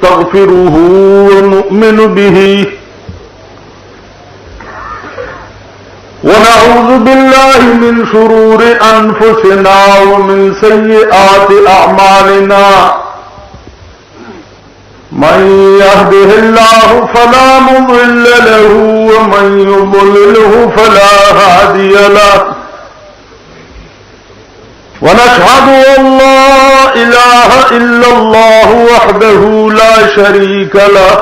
نستغفره ونؤمن به ونعوذ بالله من شرور أنفسنا ومن سيئات أعمالنا من يهده الله فلا مضل له ومن يضلله فلا هادي له ونشهد أن لا إله إلا الله وحده لا شريك له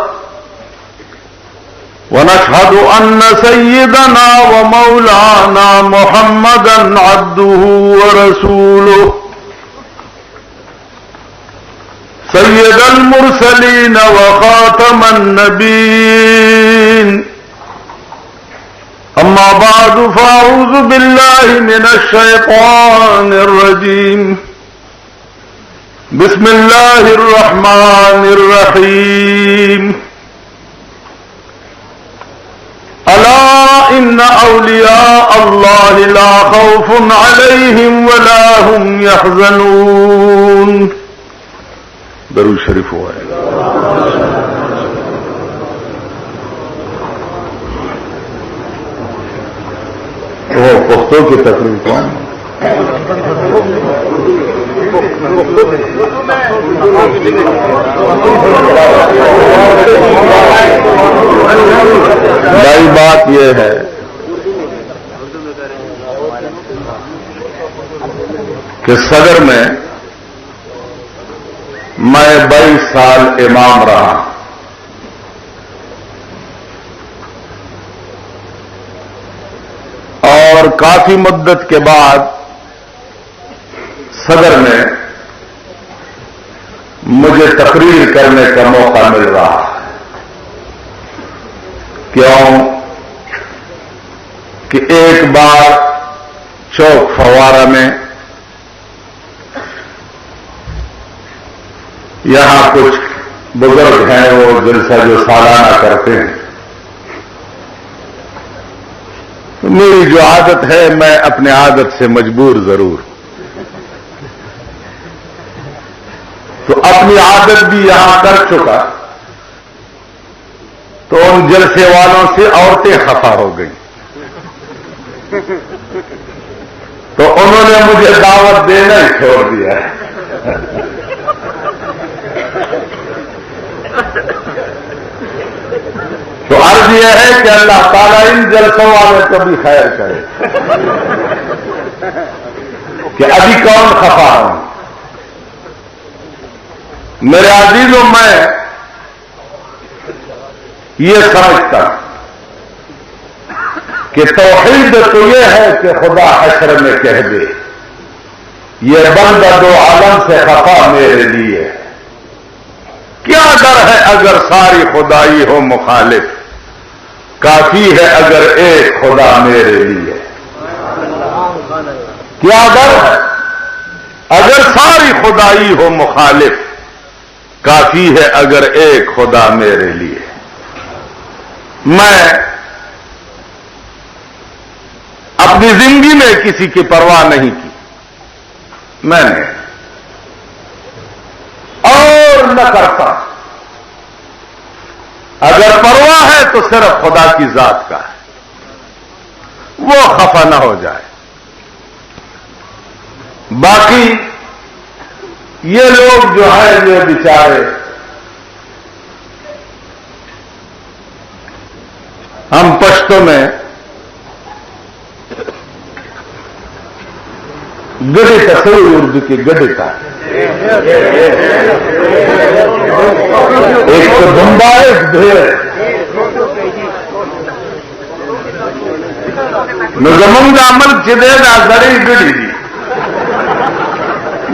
ونشهد أن سيدنا ومولانا محمدا عبده ورسوله سيد المرسلين وخاتم النبيين أما بعد فأعوذ بالله من الشيطان الرجيم بسم الله الرحمن الرحيم ألا إن أولياء الله لا خوف عليهم ولا هم يحزنون درود شریف ہوا ہے وہ پختوں کی تقریر کون بھائی بات یہ ہے کہ صدر میں 22 سال امام رہا اور کافی مدت کے بعد صدر میں مجھے تقریر کرنے کا موقع مل رہا ہے. کیوں کہ ایک بار چوک فوارہ میں یہاں کچھ بزرگ ہیں وہ جلسہ جو سالانہ کرتے ہیں، میری جو عادت ہے میں اپنے عادت سے مجبور ضرور، تو اپنی عادت بھی یہاں کر چکا، تو ان جلسے والوں سے عورتیں خفا ہو گئیں، تو انہوں نے مجھے دعوت دینا ہی چھوڑ دیا ہے. تو عرض یہ ہے کہ اللہ تعالیٰ ان جلسوں والے کو بھی خیر کرے کہ ابھی کون خفا ہوں. میرے عزیزوں، میں یہ سمجھتا کہ توحید تو یہ ہے کہ خدا حشر میں کہہ دے یہ بندہ دو عالم سے خفا میرے لیے. کیا ڈر ہے اگر ساری خدائی ہو مخالف، کافی ہے اگر ایک خدا میرے لیے. کیا ڈر ہے اگر ساری خدائی ہو مخالف، کافی ہے اگر ایک خدا میرے لیے. میں اپنی زندگی میں کسی کی پرواہ نہیں کی، میں نے اور نہ کرتا. اگر پرواہ ہے تو صرف خدا کی ذات کا ہے، وہ خفا نہ ہو جائے. باقی یہ لوگ جو ہیں یہ بیچارے، ہم پشتو میں گڑی تصویر اردو کی گڑی کا ایک تو دمبا ایک بھیڑ نظمن کا عمل چدے دا گڑی گڑی دی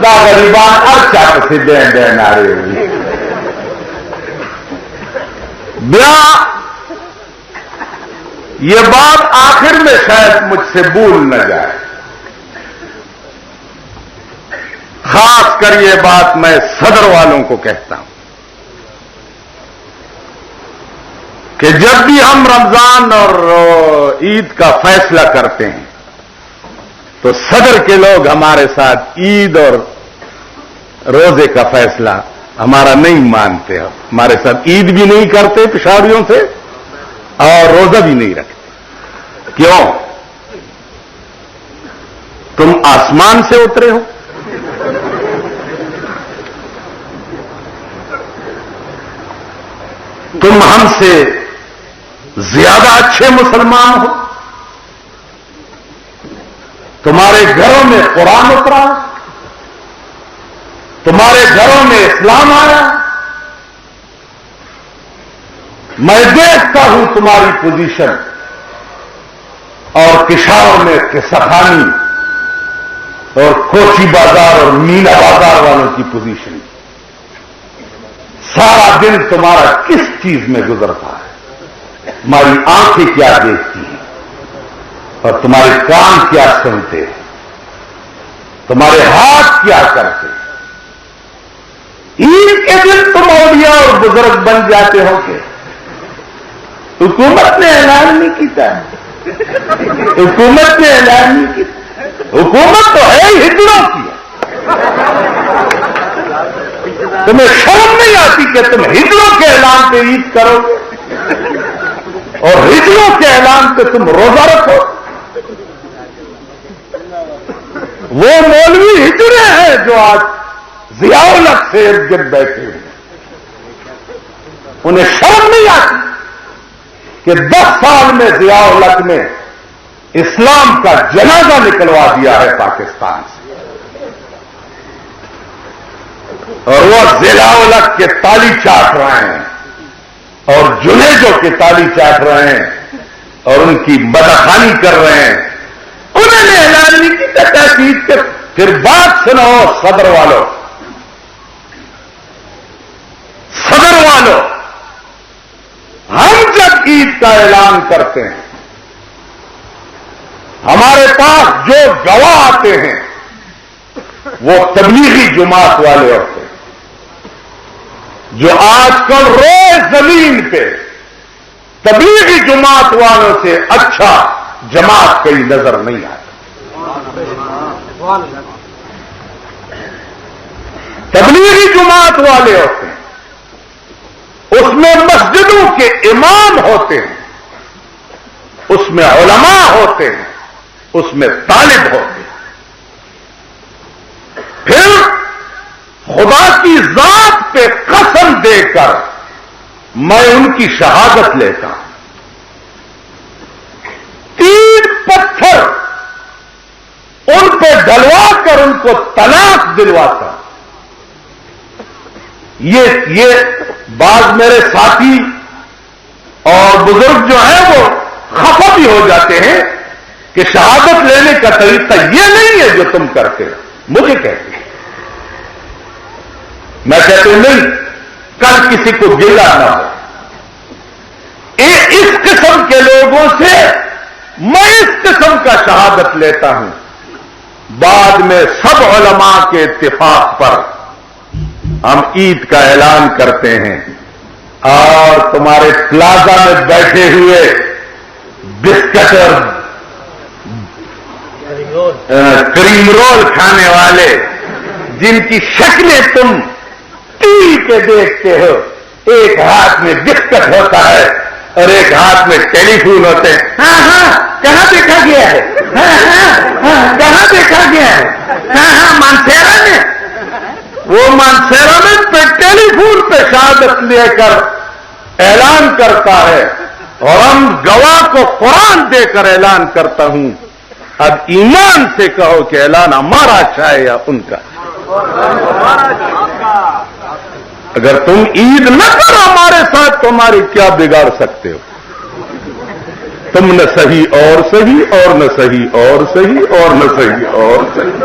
دا غریبان ارچا پسی دین دین آ رہی ہوئی بیا. یہ بات آخر میں شاید مجھ سے بھول نہ جائے، خاص کر یہ بات میں صدر والوں کو کہتا ہوں کہ جب بھی ہم رمضان اور عید کا فیصلہ کرتے ہیں تو صدر کے لوگ ہمارے ساتھ عید اور روزے کا فیصلہ ہمارا نہیں مانتے، ہمارے ساتھ عید بھی نہیں کرتے پشاوریوں سے اور روزہ بھی نہیں رکھتے. کیوں؟ تم آسمان سے اترے ہو؟ تم ہم سے زیادہ اچھے مسلمان ہو؟ تمہارے گھروں میں قرآن اترا، تمہارے گھروں میں اسلام آیا. میں دیکھتا ہوں تمہاری پوزیشن اور پشاور میں کسخانی اور کوچی بازار اور مینا بازار والوں کی پوزیشن. سارا دن تمہارا کس چیز میں گزرتا ہے؟ تمہاری آنکھیں کیا دیکھتی ہیں اور تمہارے کان کیا سنتے ہیں؟ تمہارے ہاتھ کیا کرتے ہیں؟ عید کے دن تم اولیاء اور بزرگ بن جاتے ہو کہ حکومت نے اعلان نہیں کیتا ہے. حکومت نے اعلان نہیں کیا. حکومت تو ہے ہی ہٹلروں کی. تمہیں شرم نہیں آتی کہ تم ہٹلروں کے اعلان پہ عید کرو گے اور ہٹلروں کے اعلان پہ تم روزہ رکھو؟ وہ مولوی ہٹلر ہیں جو آج ضیاء الحق سے ارد گرد بیٹھے ہوئے. انہیں شرم نہیں آتی کہ 10 سال میں ضیاء الحق نے اسلام کا جنازہ نکلوا دیا ہے پاکستان سے، اور وہ ضیاء الحق کے تالی چاٹ رہے ہیں اور جنیجوں کے تالی چاٹ رہے ہیں اور ان کی بدخانی کر رہے ہیں. انہوں نے اعلان نہیں کی تحقیق کے. پھر بات سنو صدر والوں، صدر والوں، ہم جب عید کا اعلان کرتے ہیں ہمارے پاس جو گواہ آتے ہیں وہ تبلیغی جماعت والے ہوتے ہیں جو آج کل روز زمین پہ تبلیغی جماعت والوں سے اچھا جماعت کئی نظر نہیں آتی. تبلیغی جماعت والے ہوتے ہیں، اس میں مسجدوں کے امام ہوتے ہیں، اس میں علماء ہوتے ہیں، اس میں طالب ہوتے ہیں. پھر خدا کی ذات پہ قسم دے کر میں ان کی شہادت لیتا ہوں. 3 پتھر ان پہ ڈلوا کر ان کو طلاق دلواتا. یہ بعض میرے ساتھی اور بزرگ جو ہیں وہ خفا بھی ہو جاتے ہیں کہ شہادت لینے کا طریقہ یہ نہیں ہے جو تم کرتے ہو. مجھے کہتے ہیں، میں کہتا ہوں نہیں، کل کسی کو گلا نہ ہو. اس قسم کے لوگوں سے میں اس قسم کا شہادت لیتا ہوں. بعد میں سب علماء کے اتفاق پر ہم عید کا اعلان کرتے ہیں اور تمہارے پلازا میں بیٹھے ہوئے بسکٹ اور کریم رول کھانے والے جن کی شکلیں تم ٹی وی پہ دیکھتے ہو، ایک ہاتھ میں بسکٹ ہوتا ہے اور ایک ہاتھ میں ٹیلی فون ہوتے ہیں. ہاں ہاں کہاں دیکھا گیا ہے؟ ہاں کہاں دیکھا گیا ہے؟ ہاں مانسیرا میں. وہ مانسیرا میں ٹیلی فون پہ شہادت لے کر اعلان کرتا ہے اور ہم گواہ کو قرآن دے کر اعلان کرتا ہوں. اب ایمان سے کہو کہ اعلان ہمارا اچھا ہے یا ان کا؟ اگر تم عید نہ کرو ہمارے ساتھ تو ہماری کیا بگاڑ سکتے ہو؟ تم نہ صحیح اور صحیح اور نہ صحیح اور صحیح اور نہ صحیح اور صحیح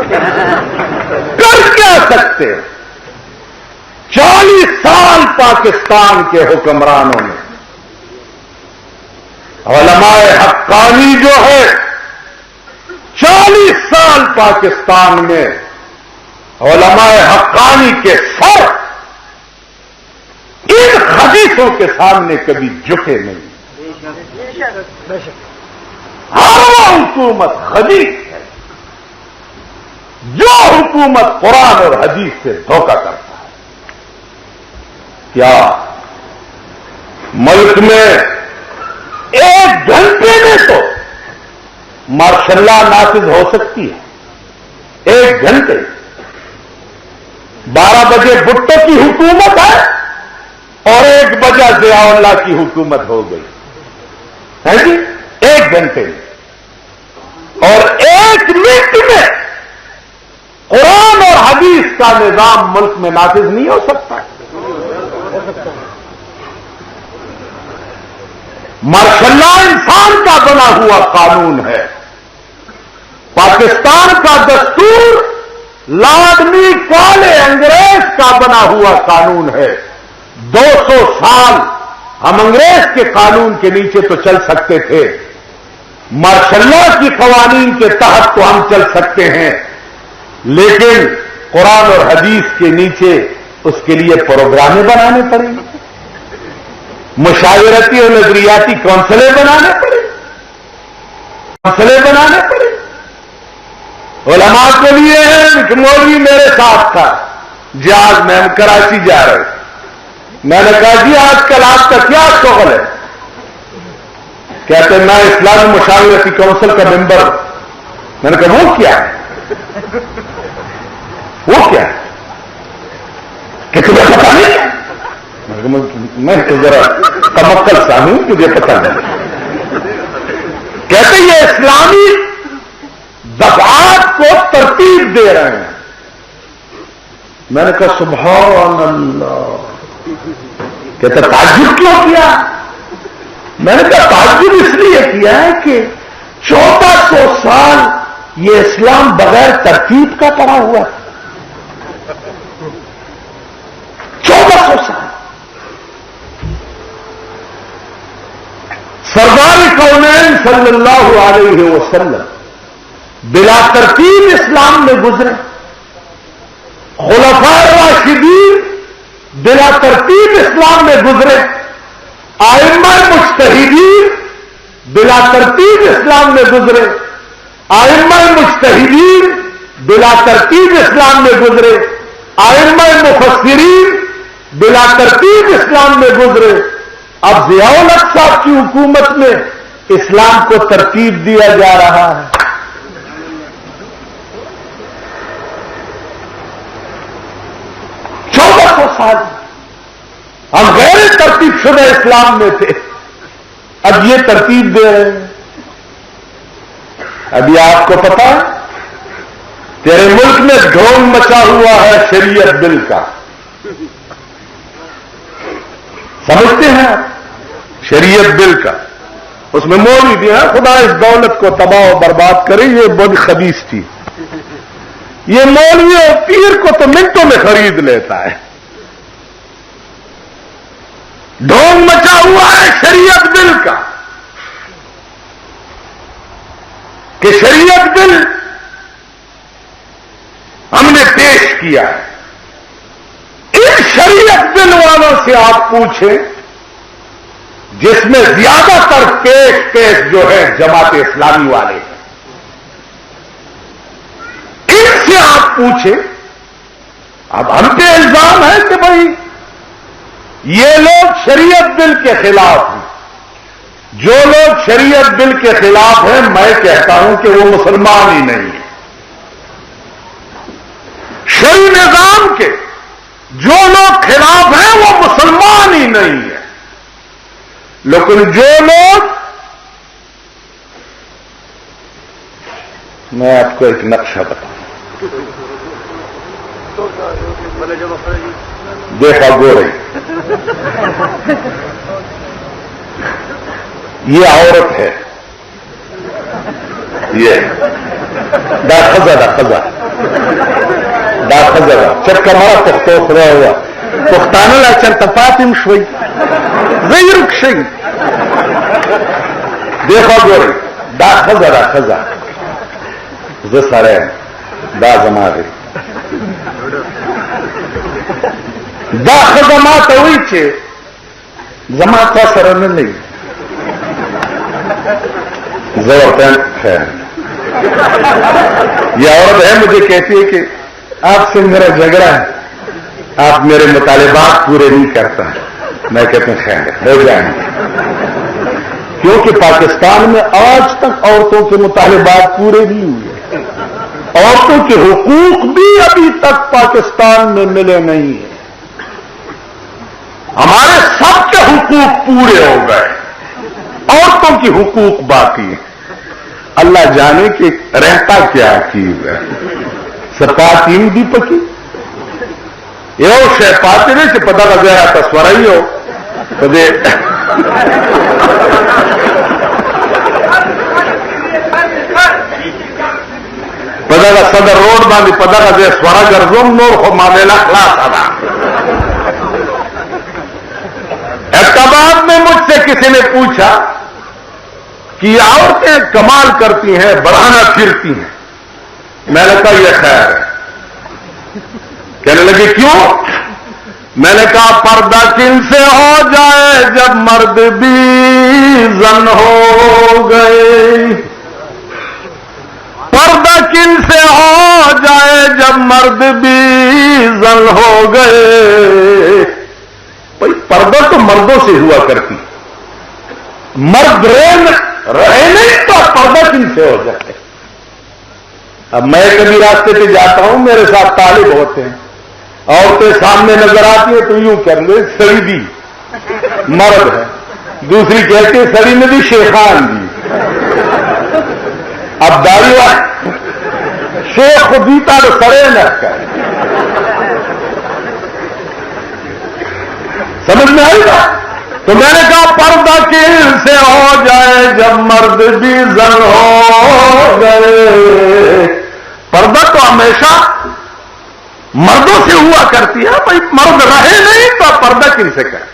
کر کیا سکتے ہو؟ 40 سال پاکستان کے حکمرانوں نے علماء حقانی جو ہے 40 سال پاکستان میں علماء حقانی کے سر ان حدیثوں کے سامنے کبھی جھکے نہیں. ہر حکومت حدیث ہے، جو حکومت قرآن اور حدیث سے دھوکہ کرتا ہے کیا ملک میں 1 گھنٹے میں تو ماشاء اللہ نافذ ہو سکتی ہے؟ 1 گھنٹے 12 بجے بھٹو کی حکومت ہے اور 1 بجے ضیاء اللہ کی حکومت ہو گئی ہے جی 1 گھنٹے میں، اور 1 منٹ میں قرآن اور حدیث کا نظام ملک میں نافذ نہیں ہو سکتا۔ ماشاء اللہ انسان کا بنا ہوا قانون ہے۔ پاکستان کا دستور لارڈ کالے انگریز کا بنا ہوا قانون ہے۔ 200 سال ہم انگریز کے قانون کے نیچے تو چل سکتے تھے، ماشاء اللہ کی قوانین کے تحت تو ہم چل سکتے ہیں، لیکن قرآن اور حدیث کے نیچے اس کے لیے پروگرامیں بنانے پڑیں گے، مشاورتی اور نظریاتی کونسلیں بنانے پڑے۔ علماء کے لیے ہے کہ مولوی میرے ساتھ تھا جہاز میں، ہم کراچی جا رہے، میں نے کہا جی آج کل آپ کا کیا شغل ہے؟ کہتے ہیں میں اسلامی مشاورتی کونسل کا ممبر ہوں۔ میں نے کہا وہ کیا ہے؟ کہ تمہیں پتا نہیں؟ میں تو ذرا تمکل سا ہوں، مجھے پتا نہیں۔ کہتے یہ اسلامی دفعات کو ترتیب دے رہے ہیں۔ میں نے کہا سبحان اللہ۔ کہتے تعجب کیوں کیا؟ میں نے کہا تعجب اس لیے کیا ہے کہ 1400 سال یہ اسلام بغیر ترتیب کا پڑا ہوا ہے۔ 1400 سال سردار کونین صلی اللہ علیہ وسلم بلا ترتیب اسلام میں گزرے، خلفاء راشدین بلا ترتیب اسلام میں گزرے، ائمہ مجتہدین بلا ترتیب اسلام میں گزرے، ائمہ مجتہدین بلا ترتیب اسلام میں گزرے، ائمہ مفسرین بلا ترتیب اسلام میں گزرے۔ اب ضیاء الحق صاحب کی حکومت میں اسلام کو ترتیب دیا جا رہا ہے۔ سال ہم غیر ترتیب شدہ اسلام میں تھے، اب یہ ترتیب دے رہے ہیں۔ ابھی آپ کو پتا ہے تیرے ملک میں ڈھونگ مچا ہوا ہے شریعت بل کا، سمجھتے ہیں آپ؟ شریعت بل کا اس میں مولوی بھی ہے، خدا اس دولت کو تباہ و برباد کرے، یہ بڑی خبیث تھی۔ یہ مولوی اور پیر کو تو منٹوں میں خرید لیتا ہے۔ ڈھونگ مچا ہوا ہے شریعت بل کا کہ شریعت بل ہم نے پیش کیا ہے۔ ان شریعت بل والوں سے آپ پوچھیں جس میں زیادہ تر کیس جو ہے جماعت اسلامی والے ہیں، ان سے آپ پوچھیں۔ اب ہم پہ الزام ہے کہ بھائی یہ لوگ شریعت بل کے خلاف ہیں۔ جو لوگ شریعت بل کے خلاف ہیں میں کہتا ہوں کہ وہ مسلمان ہی نہیں ہے۔ شرعی نظام کے جو لوگ خلاف ہیں وہ مسلمان ہی نہیں ہے، لیکن جو لوگ، میں آپ کو ایک نقشہ بتاؤں، دیکھا گورے، یہ عورت ہے، یہ داخذہ چکا مارا پختو خدا ہوا پختانه لا چرته پاتم شوي زیرک شي. دیکھو ګورئ دا خزه زه سره دا زما دی، دا خزه ما ته وایي چې زما تا سره نه لګي. زه ورته خیر یہ عورت ہے مجھے کہتی ہے کہ آپ سے میرا جھگڑا ہے، آپ میرے مطالبات پورے نہیں کرتا میں کہتا ہوں خیر ہو جائیں گے، کیونکہ پاکستان میں آج تک عورتوں کے مطالبات پورے نہیں ہوئے، عورتوں کے حقوق بھی ابھی تک پاکستان میں ملے نہیں ہیں، ہمارے سب کے حقوق پورے ہو گئے، عورتوں کی حقوق باقی ہیں۔ اللہ جانے کہ رہتا کیا چیز ہے، سپاتیم بھی پکی یہ شہ پاتے نے کہ پتا لگا رہا تصور ہی ہو کدے پتا کا صدر روڈ باندھی پتا کا دے سورا گرزم نور ہو معاملہ خلاص آنا۔ احتماد میں مجھ سے کسی نے پوچھا کہ عورتیں کمال کرتی ہیں بڑھانا پھرتی ہیں، میں نے کہا یہ خیر ہے، کہنے لگے کیوں؟ میں نے کہا پردہ کن سے ہو جائے جب مرد بھی زن ہو گئے، پردہ کن سے ہو جائے جب مرد بھی زن ہو گئے۔ بھائی پردہ تو مردوں سے ہوا کرتی، مرد رہے نہیں تو پردہ کن سے ہو جائے۔ اب میں کبھی راستے پہ جاتا ہوں، میرے ساتھ طالب ہوتے ہیں، عورتیں سامنے نظر آتی ہیں تو یوں کر لیں سڑی دی مرد ہے، دوسری کہتی ہے سڑی میں بھی شیخان دی، اب داڑھی والے شیخ دیتا تو سڑے نہ کر، سمجھ میں آئی گا؟ تو میں نے کہا پردہ کن سے ہو جائے جب مرد بھی زن ہو گئے، پردہ تو ہمیشہ مردوں سے ہوا کرتی ہے، بھائی مرد رہے نہیں تو پردہ کن سے کرے؟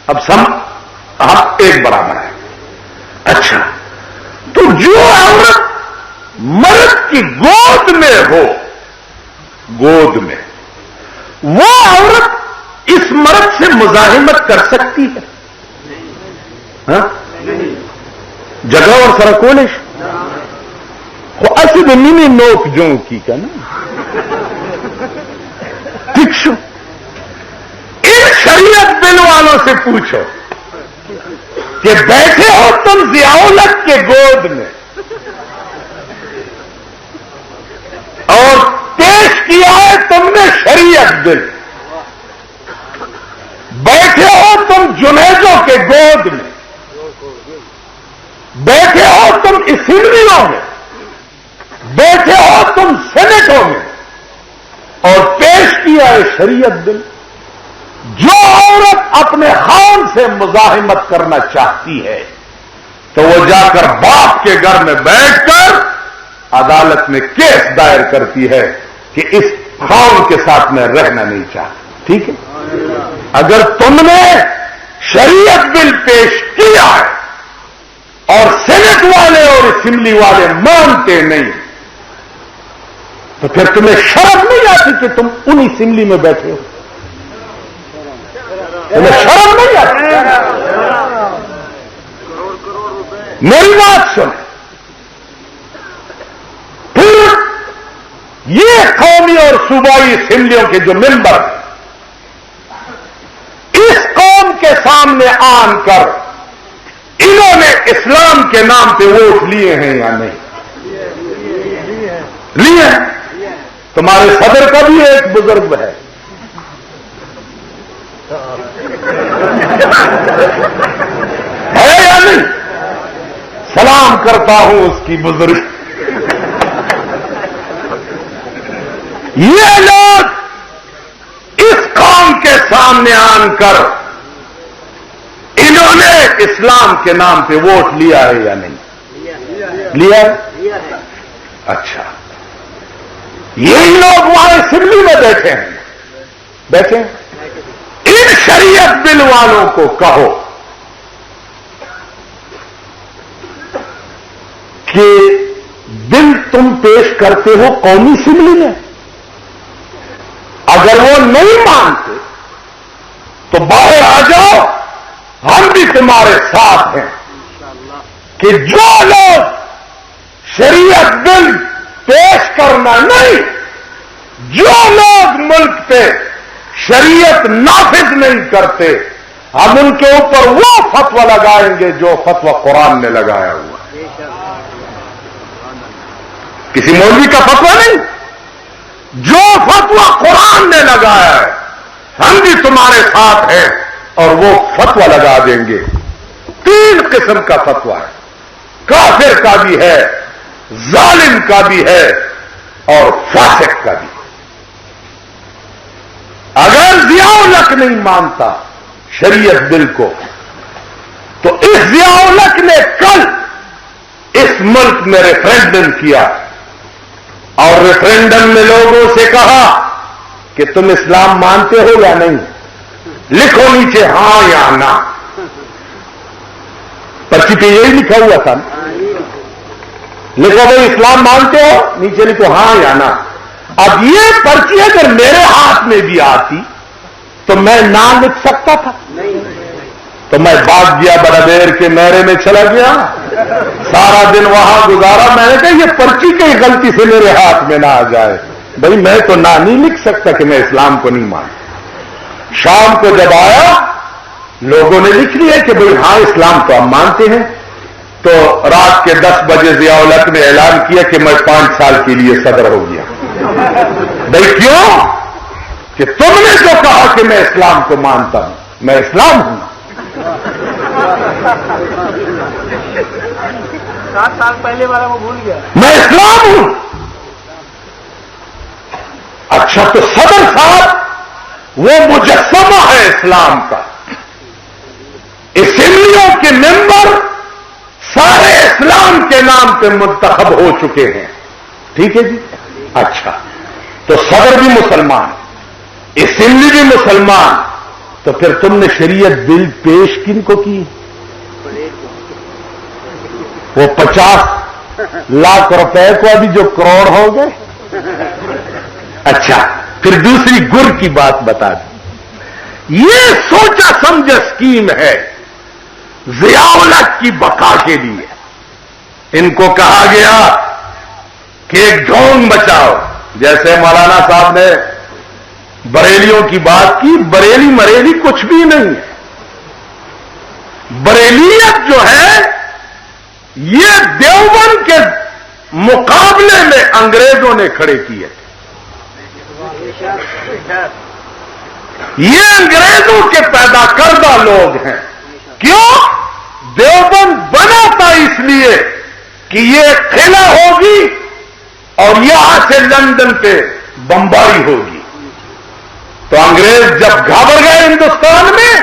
اب ہم ایک برابر ہے۔ اچھا تو جو عورت مرد کی گود میں ہو، گود میں وہ عورت اس مرد سے مزاحمت کر سکتی ہے؟ ہاں جگہ اور سرکولش وہ ایسی زمینی نوک جو کی کا نا پکشو، ان شریعت دل والوں سے پوچھو کہ بیٹھے ہو تم ضیاءالحق کے گود میں اور پیش کیا ہے تم نے شریعت دل، بیٹھے ہو تم جنیدوں کے گود میں، بیٹھے ہو تم اسمبلیوں میں، بیٹھے ہو تم سینٹوں میں اور پیش کیا ہے شریعت دل۔ جو عورت اپنے خان سے مزاحمت کرنا چاہتی ہے تو وہ جا کر باپ کے گھر میں بیٹھ کر عدالت میں کیس دائر کرتی ہے کہ اس خان کے ساتھ میں رہنا نہیں چاہتی، ٹھیک ہے؟ اگر تم نے شریعت بل پیش کیا ہے اور سینٹ والے اور اسمبلی والے مانتے نہیں تو پھر تمہیں شرم نہیں آتی کہ تم ان اسمبلی میں بیٹھے ہو؟ تمہیں شرم نہیں آتی؟ میری بات سن، پھر یہ قومی اور صوبائی اسمبلیوں کے جو ممبر اس قوم کے سامنے آن کر انہوں نے اسلام کے نام پہ ووٹ لیے ہیں یا نہیں لیے؟ تمہارے صدر کا بھی ایک بزرگ ہے، یا نہیں؟ سلام کرتا ہوں اس کی بزرگ۔ یہ لوگ اس قوم کے سامنے آن کر انہوں نے اسلام کے نام پہ ووٹ لیا ہے یا نہیں لیا؟ اچھا، یہی لوگ وہاں اسمبلی میں بیٹھے ہیں، ان شریعت بل والوں کو کہو کہ بل تم پیش کرتے ہو قومی اسمبلی میں، اگر وہ نہیں مانتے تو باہر آ جاؤ، ہم بھی تمہارے ساتھ ہیں کہ جو لوگ شریعت بل پیش کرنا نہیں، جو لوگ ملک پہ شریعت نافذ نہیں کرتے، ہم ان کے اوپر وہ فتویٰ لگائیں گے جو فتویٰ قرآن نے لگایا ہوا ہے، کسی مولوی کا فتویٰ نہیں، جو فتویٰ قرآن نے لگایا ہے ہم بھی تمہارے ساتھ ہیں اور وہ فتویٰ لگا دیں گے۔ 3 قسم کا فتویٰ ہے، کافر کا بھی ہے، ظالم کا بھی ہے اور فاسق کا بھی ہے۔ اگر ضیاء الحق نہیں مانتا شریعت بل کو تو اس ضیاء الحق نے کل اس ملک میں ریفرینڈم کیا اور ریفرینڈم میں لوگوں سے کہا کہ تم اسلام مانتے ہو یا نہیں، لکھو نیچے ہاں یا نہ، پرچی پہ یہی لکھا ہوا تھا، لکھو بھائی اسلام مانتے ہو، نیچے لکھو ہاں یا نہ۔ اب یہ پرچی اگر میرے ہاتھ میں بھی آتی تو میں نہ لکھ سکتا تھا، تو میں بھاگ گیا بڑا دیر کے میرے میں چلا گیا، سارا دن وہاں گزارا، میں نے کہا یہ پرچی کہیں غلطی سے میرے ہاتھ میں نہ آ جائے، بھائی میں تو نہ نہیں لکھ سکتا کہ میں اسلام کو نہیں مانتا۔ شام کو جب آیا لوگوں نے لکھ لیا کہ بھائی ہاں اسلام تو ہم مانتے ہیں، تو رات کے 10 بجے ضیاء الحق نے اعلان کیا کہ میں 5 سال کے لیے صدر ہو گیا۔ بھائی کیوں؟ کہ تم نے جو کہا کہ میں اسلام کو مانتا ہوں، میں اسلام ہوں۔ 7 سال پہلے والا وہ بھول گیا، میں اسلام ہوں۔ اچھا تو صدر صاحب وہ مجسمہ ہے اسلام کا، اسمبلیوں کے ممبر سارے اسلام کے نام پہ منتخب ہو چکے ہیں، ٹھیک ہے جی؟ اچھا تو صدر بھی مسلمان، اسمبلی بھی مسلمان، تو پھر تم نے شریعت بل پیش کن کو کی؟ وہ 50 لاکھ روپے کو ابھی جو کروڑ ہو گئے۔ اچھا پھر دوسری گر کی بات بتا دیں، یہ سوچا سمجھا اسکیم ہے ضیاء الحق کی بقا کے لیے۔ ان کو کہا گیا کہ ایک ڈھونگ بچاؤ، جیسے مولانا صاحب نے بریلیوں کی بات کی، بریلی مریلی کچھ بھی نہیں ہے، بریلیت جو ہے یہ دیوبند کے مقابلے میں انگریزوں نے کھڑے کیے، یہ انگریزوں کے پیدا کردہ لوگ ہیں۔ کیوں؟ دیوبند بنا تھا اس لیے کہ یہ قلعہ ہوگی اور یہاں سے لندن پہ بمباری ہوگی، تو انگریز جب گھبر گئے ہندوستان میں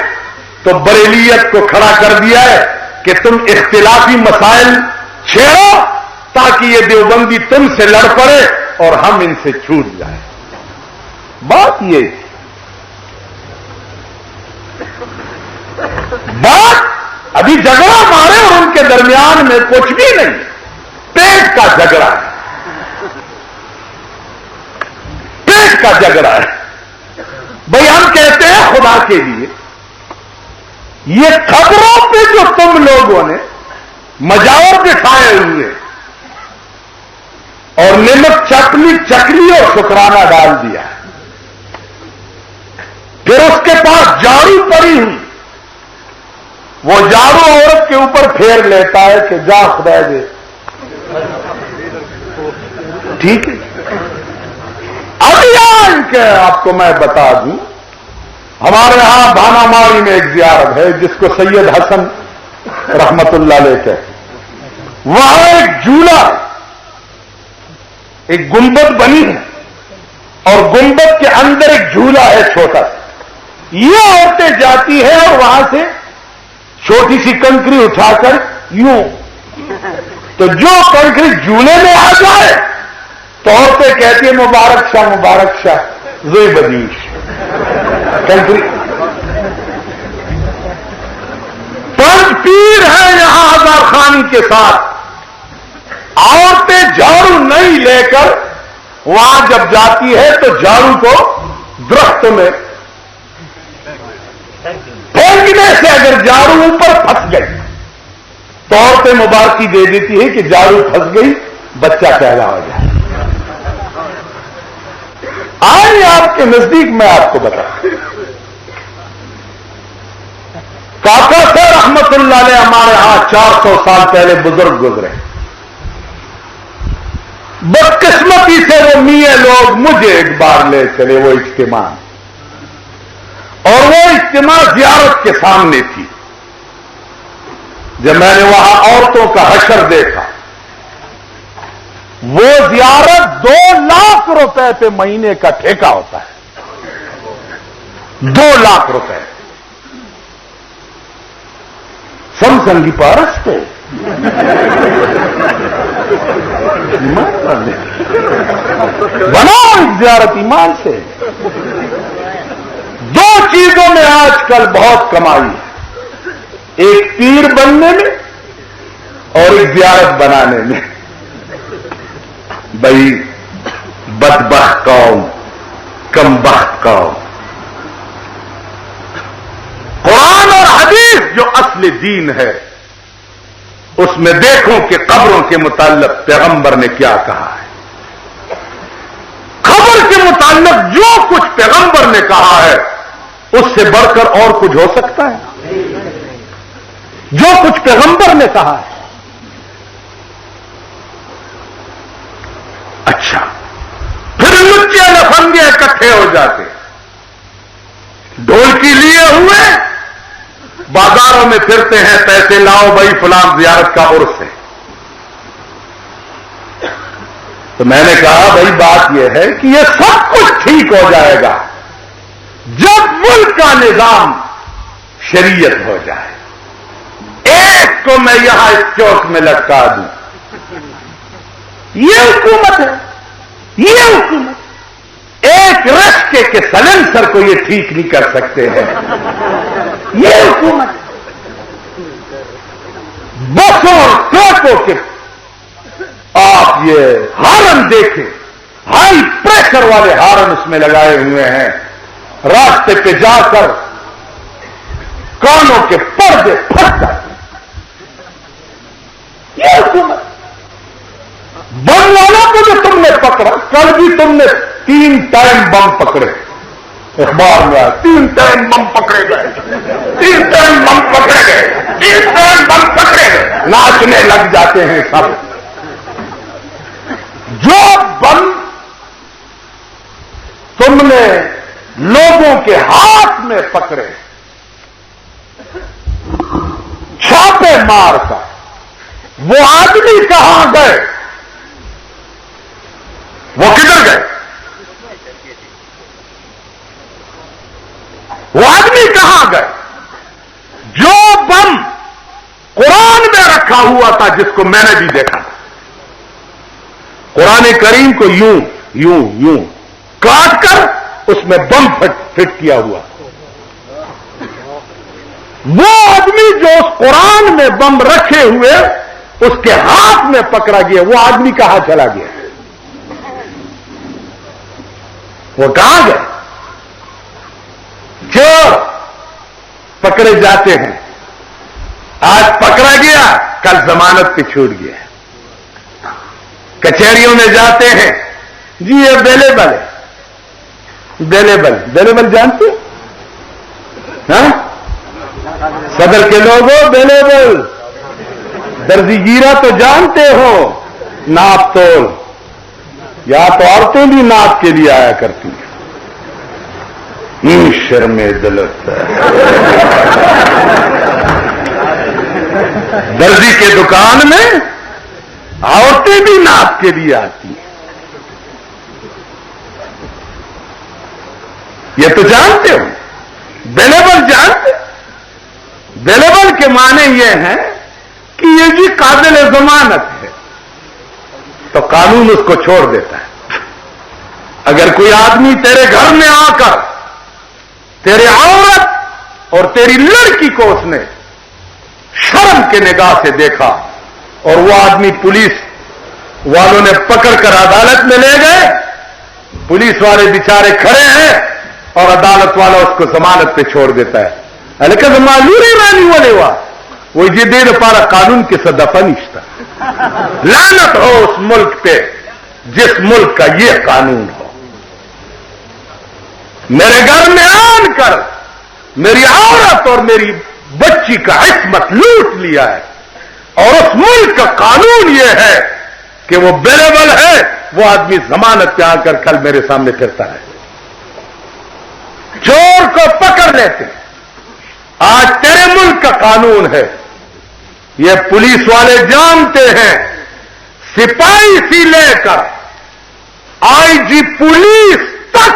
تو بریلیت کو کھڑا کر دیا ہے کہ تم اختلافی مسائل چھیڑو تاکہ یہ دیوبندی تم سے لڑ پڑے اور ہم ان سے چھوٹ جائیں۔ بات یہ تھی، بات ابھی جھگڑا مارے اور ان کے درمیان میں کچھ بھی نہیں، پیٹ کا جھگڑا ہے، پیٹ کا جھگڑا ہے۔ بھائی ہم کہتے ہیں خدا کے لیے یہ خبروں پہ جو تم لوگوں نے مجاور بٹھائے ہوئے اور نمک چٹنی چکلی اور شکرانہ ڈال دیا، پھر اس کے پاس جاڑو پڑی ہوئی، وہ جاڑو عورت کے اوپر پھیر لیتا ہے کہ جا خدا دے، ٹھیک ہے؟ اب یہاں کہ آپ کو میں بتا دوں، ہمارے ہاں بھانا ماری میں ایک زیارت ہے جس کو سید حسن رحمت اللہ علیہ کہتے ہیں، وہاں ایک جھولا، ایک گنبد بنی ہے اور گنبد کے اندر ایک جھولا ہے چھوٹا سا، یہ عورتیں جاتی ہیں اور وہاں سے چھوٹی سی کنکری اٹھا کر یوں، تو جو کنکری جھولے میں آ جائے تو عورتیں کہتی ہیں مبارک شاہ زوئی بدیش کنکری۔ پنج پیر ہے یہاں ہزار خانی کے ساتھ، عورتیں جھاڑو نہیں لے کر وہاں جب جاتی ہے تو جھاڑو کو درخت میں پھینکنے سے اگر جھاڑو اوپر پھنس گئی تو عورتیں مبارکی دے دیتی ہے کہ جھاڑو پھنس گئی، بچہ پیدا ہو جائے۔ آئے آپ کے نزدیک میں آپ کو بتاؤں. کاکا سے رحمت اللہ علیہ ہمارے ہاں 400 سال پہلے بزرگ گزرے. بدقسمتی سے وہ میاں لوگ مجھے ایک بار لے چلے وہ اجتماع، اور وہ اجتماع زیارت کے سامنے تھی. جب میں نے وہاں عورتوں کا حشر دیکھا، وہ زیارت 2 لاکھ روپے پہ مہینے کا ٹھیکہ ہوتا ہے. 2 لاکھ روپے سمسنگ کی پارس پہ. بناؤ زیارت ایمان سے. 2 چیزوں میں آج کل بہت کمائی ہے، ایک پیر بننے میں اور ایک زیارت بنانے میں. بھائی بدبخت قوم، کم بخت قوم. قرآن اور حدیث جو اصل دین ہے اس میں دیکھو کہ قبروں کے متعلق پیغمبر نے کیا کہا ہے. قبر کے متعلق جو کچھ پیغمبر نے کہا ہے اس سے بڑھ کر اور کچھ ہو سکتا ہے؟ جو کچھ پیغمبر نے کہا ہے. اچھا، پھر لچے لفنگے اکٹھے ہو جاتے، ڈھولکی لیے ہوئے بازاروں میں پھرتے ہیں، پیسے لاؤ بھائی فلاں زیارت کا عرس ہے. تو میں نے کہا بھائی بات یہ ہے کہ یہ سب کچھ ٹھیک ہو جائے گا جب ملک کا نظام شریعت ہو جائے. ایک کو میں یہاں اس چوک میں لٹکا دوں، یہ حکومت ہے، یہ حکومت. ایک رشتے کے سلنسر کو یہ ٹھیک نہیں کر سکتے ہیں، یہ حکومت. بسوں اور ٹرکوں کے آپ یہ ہارن دیکھیں، ہائی پریشر والے ہارن اس میں لگائے ہوئے ہیں. راستے پہ جا کر کانوں کے پردے پھٹ جاتے. یہ حکومت. بم والوں کو جو تم نے پکڑا، کل بھی تم نے 3 ٹائم بم پکڑے. اخبار میں آیا 3 ٹائم بم پکڑے گئے، 3 ٹائم بم پکڑے گئے، 3 ٹائم بم پکڑے گئے. ناچنے لگ جاتے ہیں سب. جو بم تم نے لوگوں کے ہاتھ میں پکڑے، چھاپے مار کر، وہ آدمی کہاں گئے؟ وہ کدھر گئے؟ وہ آدمی کہاں گئے؟ جو بم قرآن میں رکھا ہوا تھا، جس کو میں نے بھی دیکھا تھا، قرآن کریم کو یوں یوں یوں کاٹ کر اس میں بم فٹ کیا ہوا، وہ آدمی جو اس قرآن میں بم رکھے ہوئے اس کے ہاتھ میں پکڑا گیا، وہ آدمی کہاں چلا گیا؟ وہ کہاں گئے؟ چور پکڑے جاتے ہیں، آج پکڑا گیا، کل ضمانت پہ چھوٹ گیا. کچہریوں میں جاتے ہیں، جی یہ اویلیبل ہے. اویلیبل جانتے؟ ہاں، صدر کے لوگوں اویلیبل. درزی گیرا تو جانتے ہو، ناپ تول. یا تو عورتیں بھی ناپ کے لیے آیا کرتی ہیں. شرم دلت ہے. درزی کے دکان میں عورتیں بھی ناپ کے لیے آتی ہیں. یہ تو جانتے ہو. اویلیبل جانتے؟ اویلیبل کے معنی یہ ہیں کہ یہ جی قابل ضمانت ہے، تو قانون اس کو چھوڑ دیتا ہے. اگر کوئی آدمی تیرے گھر میں آ کر تیرے عورت اور تیری لڑکی کو اس نے شرم کے نگاہ سے دیکھا اور وہ آدمی پولیس والوں نے پکڑ کر عدالت میں لے گئے، پولیس والے بیچارے کھڑے ہیں اور عدالت والا اس کو ضمانت پہ چھوڑ دیتا ہے. لیکن معلوم رانی والے وہ یہ دیر پارا قانون کے صدفہ نشتا. لعنت ہو اس ملک پہ جس ملک کا یہ قانون ہو. میرے گھر میں آن کر میری عورت اور میری بچی کا عصمت لوٹ لیا ہے، اور اس ملک کا قانون یہ ہے کہ وہ بیلیبل ہے، وہ آدمی ضمانت پہ آ کر کل میرے سامنے پھرتا ہے۔ چور کو پکڑ لیتے، آج تیرے ملک کا قانون ہے، یہ پولیس والے جانتے ہیں، سپاہی سے لے کر آئی جی پولیس تک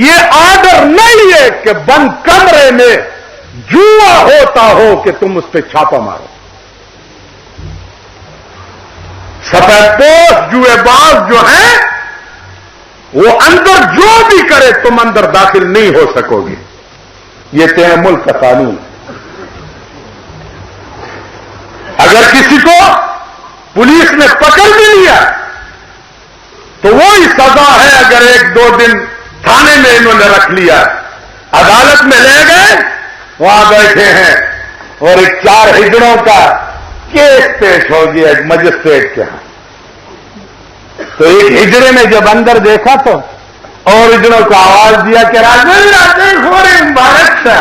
یہ آرڈر نہیں ہے کہ بند کمرے میں جوا ہوتا ہو کہ تم اس پہ چھاپا مارو۔ سفید پوش جوئے باز جو ہیں وہ اندر جو بھی کرے تم اندر داخل نہیں ہو سکو گے، یہ تیرے ملک کا قانون ہے۔ اگر کسی کو پولیس نے پکڑ بھی لیا تو وہی سزا ہے اگر 1-2 دن تھانے میں انہوں نے رکھ لیا، عدالت میں لے گئے، وہاں بیٹھے ہیں اور ایک 4 ہجڑوں کا کیس پیش ہو گیا ایک مجسٹریٹ کے ہاں، تو ایک ہجڑے نے جب اندر دیکھا تو اور ہجڑوں کو آواز دیا کہ راجن ہمارے مبارک تھا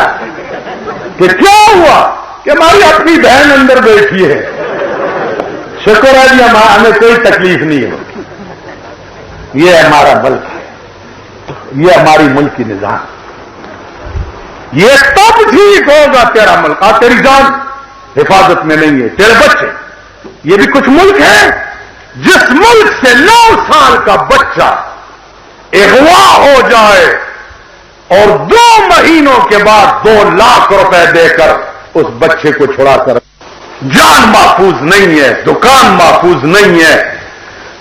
کہ کیا ہوا کہ ہماری اپنی بہن اندر بیٹھی ہے، شکر ہے جی ہمیں کوئی تکلیف نہیں ہے، یہ ہمارا ملک ہے، یہ ہماری ملک کی نظام، یہ تب ٹھیک ہوگا تیرا ملک۔ تیری جان حفاظت میں نہیں ہے، تیرے بچے، یہ بھی کچھ ملک ہے جس ملک سے 9 سال کا بچہ اغوا ہو جائے اور 2 مہینوں کے بعد 2 لاکھ روپے دے کر اس بچے کو چھڑا کر، جان محفوظ نہیں ہے، دکان محفوظ نہیں ہے،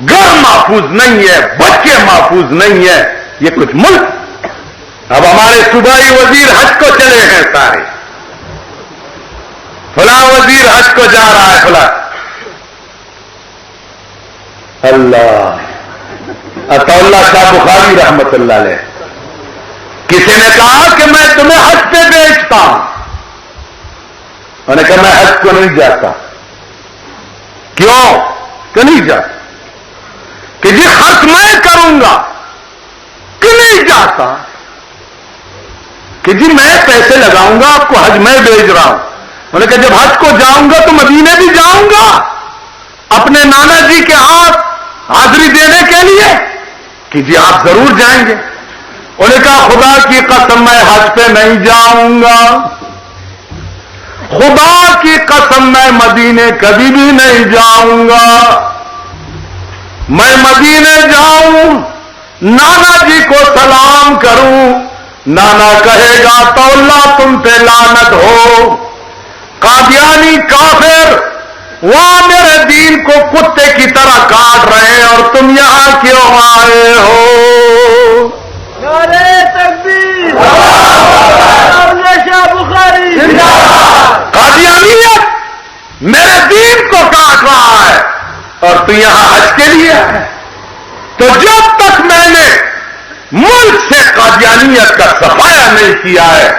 گھر محفوظ نہیں ہے، بچے محفوظ نہیں ہے، یہ کچھ ملک۔ اب ہمارے صوبائی وزیر حج کو چلے ہیں سارے، فلاں وزیر حج کو جا رہا ہے، فلاں اللہ عطا اللہ شاہ بخاری رحمت اللہ علیہ، کسی نے کہا کہ میں تمہیں حج پہ بیچتا ہوں، انہوں نے کہا میں حج کو نہیں جاتا، کیوں کہ نہیں جاتا، کہ جی خرچ میں کروں گا، کہ نہیں جاتا، کہ جی میں پیسے لگاؤں گا آپ کو حج میں بھیج رہا ہوں، انہوں نے کہا جب حج کو جاؤں گا تو مدینے بھی جاؤں گا اپنے نانا جی کے ہاتھ حاضری دینے کے لیے، کہ جی آپ ضرور جائیں گے، انہوں نے کہا خدا کی قسم میں حج پہ نہیں جاؤں گا، خدا کی قسم میں مدینے کبھی بھی نہیں جاؤں گا، میں مدینے جاؤں نانا جی کو سلام کروں، نانا کہے گا تو اللہ تم پہ لعنت ہو، قادیانی کافر وہاں میرے دین کو کتے کی طرح کاٹ رہے ہیں اور تم یہاں کیوں آئے ہو؟ نعرہ تکبیر، شاہ بخاری، قادیانیت میرے دین کو کاٹ رہا ہے اور تو یہاں حج کے لیے ہے، تو جب تک میں نے ملک سے قادیانیت کا صفایا نہیں کیا ہے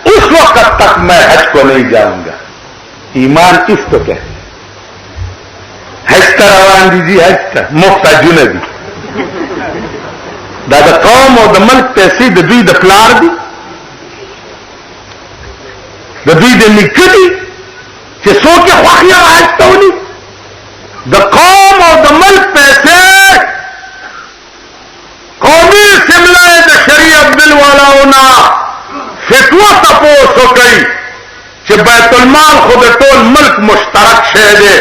اس وقت تک میں حج کو نہیں جاؤں گا۔ ایمان اس کو کہتے ہیں، حج کا روان دیجیے، حج کا مفتا جنبی دا قوم اور دا ملک پیسے دا دوی دا پلار دی دا دوی دا نکتی کہ سو کے خواہیاں حج تو نہیں، دا قوم اور دا ملک پیسے قومی سملہ دا شریعت بل والا ہونا فتوہ تپوس ہو گئی کہ بیت المال خود ٹول ملک مشترک شے دے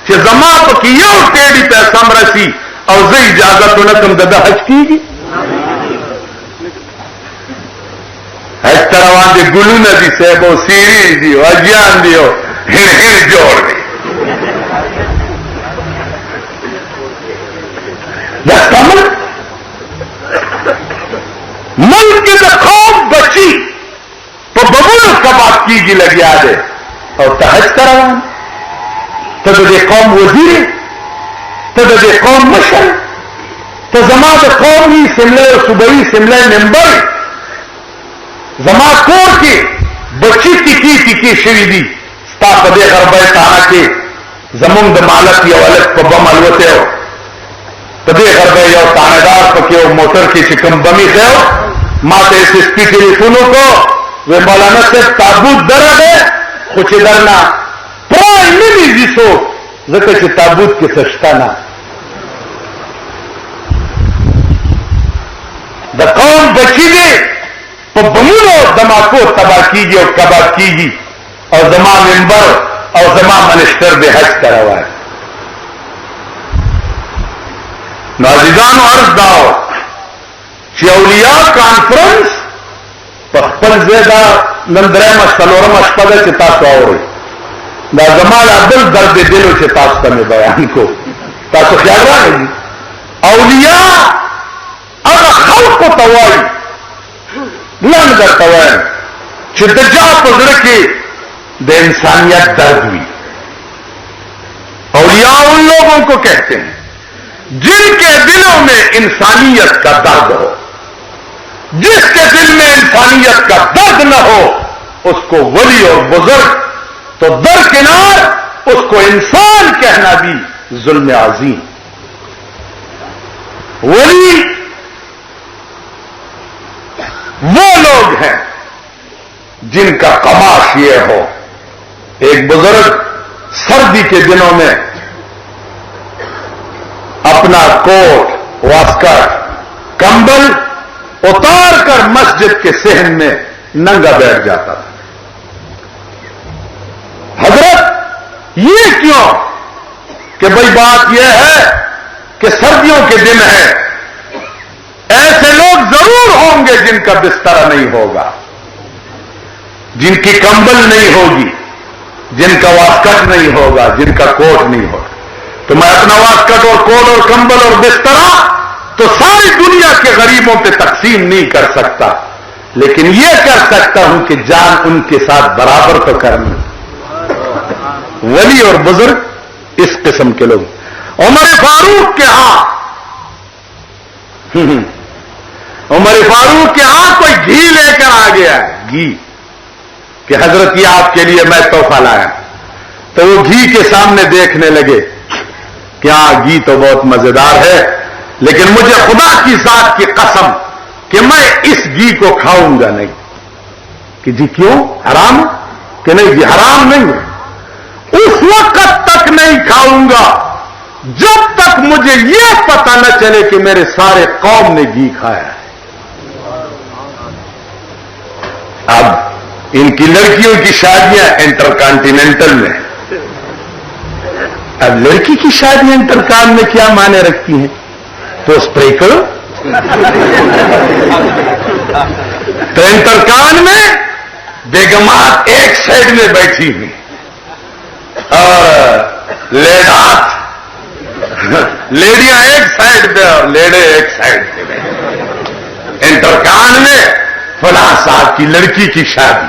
کہ زماں کی یو ٹیڑی پیسہ مرسی اور زی اجازت انکم دا حج کی گی، حج تروان دی گلو ندی سیبو سیری دیو اجیان دیو ہن جوڑ دی دستا ملک کی دا خوف بچی تو ببول کا بات کی گی لگیا دے اور تحج تروان تو دے قوم وزیر تو دے قوم مشر تو زما دا قومی سملے اور صوبائی سملے ممبر زما کور کی بچی ٹکی شری دی ستا پدے غربے تانا کے زمون دا مالک یا ولد کو بم الوتے ہو پدے غربے یا تانیدار پکے ہو موٹر کی چکم بمی خیو ماتے SSP ٹیلیفونوں کو وہ مولانا سے تابوت درد ہے خوش درنا پرائے ملی جسو ذکر سے تابوت کے سشتانا دا قوم بچی دے تو بمونو دماکو تباہ کی گی اور کباب کی گی اور زما ممبر اور زما منسٹر بے حج کروا ہے نازیدان و عرض داؤ اولیاء کانفرنس پخپل زیدہ نندرم سلورم اشپدہ چتاس آوری دا زمان عبدال درد دلو چتاس تمہیں بیان کو تاسو خیال رہا ہے اولیاء اگر خلق کو توائی لنگر توائی چدجا پزرکی دے انسانیت درد ہوئی اولیاء ان لوگوں کو کہتے ہیں جن کے دلوں میں انسانیت کا درد ہو جس کے دل میں انسانیت کا درد نہ ہو اس کو ولی اور بزرگ تو درکنار اس کو انسان کہنا بھی ظلم عظیم ولی وہ لوگ ہیں جن کا قماش یہ ہو ایک بزرگ سردی کے دنوں میں اپنا کوٹ واسکٹ کمبل اتار کر مسجد کے صحن میں ننگا بیٹھ جاتا تھا حضرت یہ کیوں کہ بھئی بات یہ ہے کہ سردیوں کے دن ہے ایسے لوگ ضرور ہوں گے جن کا بستر نہیں ہوگا جن کی کمبل نہیں ہوگی جن کا واسکٹ نہیں ہوگا جن کا کوٹ نہیں ہوگا تو میں اپنا واسکٹ اور کوٹ اور کمبل اور بسترا تو ساری دنیا کے غریبوں پہ تقسیم نہیں کر سکتا لیکن یہ کر سکتا ہوں کہ جان ان کے ساتھ برابر تو کرنی ولی اور بزرگ اس قسم کے لوگ عمر فاروق کے ہاں عمر فاروق کے ہاں کوئی گھی لے کر آ گیا گھی کہ حضرت یہ آپ کے لیے میں تحفہ لایا تو وہ گھی کے سامنے دیکھنے لگے کہ ہاں گھی تو بہت مزیدار ہے لیکن مجھے خدا کی ذات کی قسم کہ میں اس گھی کو کھاؤں گا نہیں کہ جی کیوں حرام کہ نہیں جی حرام نہیں اس وقت تک نہیں کھاؤں گا جب تک مجھے یہ پتہ نہ چلے کہ میرے سارے قوم نے گھی کھایا ہے اب ان کی لڑکیوں کی شادیاں انٹر کانٹیننٹل میں اب لڑکی کی شادی انٹرکان میں کیا معنی رکھتی ہیں تو اسپرے کرو تو انٹرکان میں بیگمات ایک سائڈ میں بیٹھی ہوئی اور لیڈیاں ایک سائڈ پہ اور لیڈے ایک سائڈ پہ بیٹھی انٹرکان میں فلاں صاحب کی لڑکی کی شادی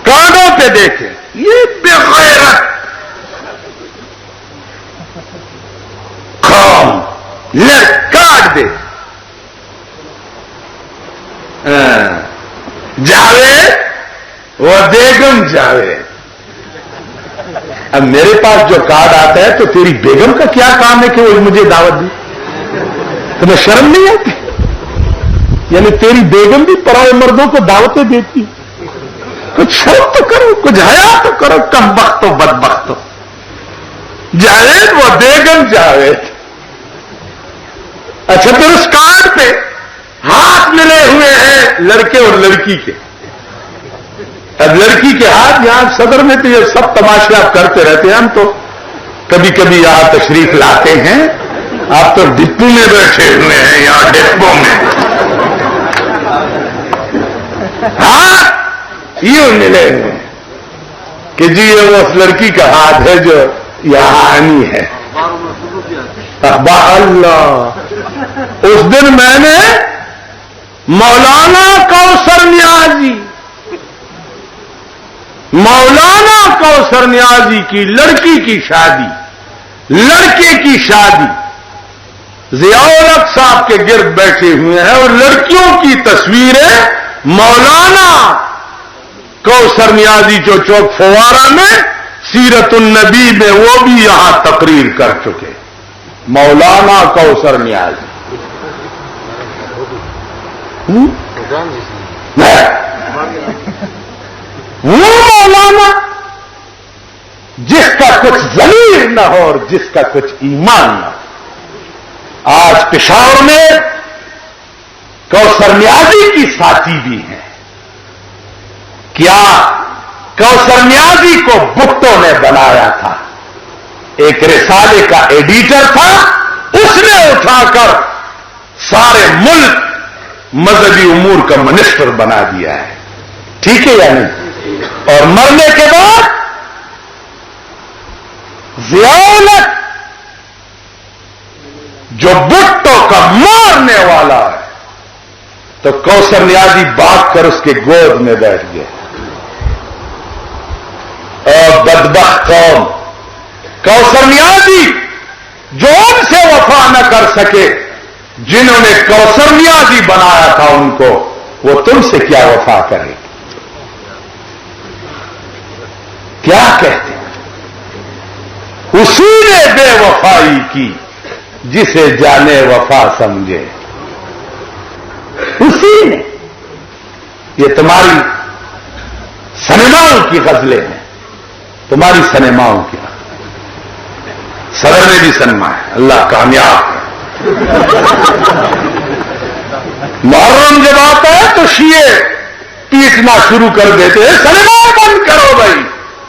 کانوں پہ دیکھیں یہ بغیرت قوم کاٹ دے جاوید وہ بیگم جاوید اب میرے پاس جو کارڈ آتا ہے تو تیری بیگم کا کیا کام ہے کہ وہ مجھے دعوت دی تمہیں شرم نہیں آتی یعنی تیری بیگم بھی پرائے مردوں کو دعوتیں دیتی کچھ شرم تو کرو کچھ حیا تو کرو کم بخت ہو بدبخت ہو جاوید وہ بیگم جاوید اچھا پھر اس کارڈ پہ ہاتھ ملے ہوئے ہیں لڑکے اور لڑکی کے اب لڑکی کے ہاتھ یہاں صدر میں تو یہ سب تماشے آپ کرتے رہتے ہیں ہم تو کبھی کبھی یہاں تشریف لاتے ہیں آپ تو ڈپو میں بیٹھے ہوئے ہیں یہاں ڈپو میں ہاتھ یوں ملے ہوئے کہ جی یہ وہ اس لڑکی کا ہاتھ ہے جو یہاں آنی ہے اللہ اس دن میں نے مولانا کوثر نیازی کی لڑکی کی شادی لڑکے کی شادی ضیاء الحق صاحب کے گرد بیٹھے ہوئے ہیں اور لڑکیوں کی تصویریں مولانا کوثر نیازی جو چوک فوارہ میں سیرت النبی میں وہ بھی یہاں تقریر کر چکے مولانا کوثر نیازی وہ مولانا جس کا کچھ ضمیر نہ ہو اور جس کا کچھ ایمان نہ ہو. آج پشاور میں کوثر نیازی کی ساتھی بھی ہیں. کیا کوثر نیازی کو بھٹو نے بنایا تھا؟ ایک رسالے کا ایڈیٹر تھا, اس نے اٹھا کر سارے ملک مذہبی امور کا منسٹر بنا دیا ہے. ٹھیک ہے یا نہیں؟ اور مرنے کے بعد ضیاء جو بھٹو کا مارنے والا ہے, تو کوثر نیازی بھاگ کر اس کے گود میں بیٹھ گئے. اور بدبخت قوم, کوثر نیازی جو ان سے وفا نہ کر سکے, جنہوں نے کوثر نیازی بنایا تھا ان کو, وہ تم سے کیا وفا کرے؟ کیا کہتے ہیں؟ اسی نے بے وفائی کی جسے جانے وفا سمجھے. اسی نے. یہ تمہاری سنیماؤں کی غزلیں ہیں, تمہاری سنیماؤں کی. صدر نے بھی سنما ہے, اللہ کامیاب ہے. محرم جب آتا ہے تو شیعے پیٹنا شروع کر دیتے ہیں, سنیما بند کرو بھائی,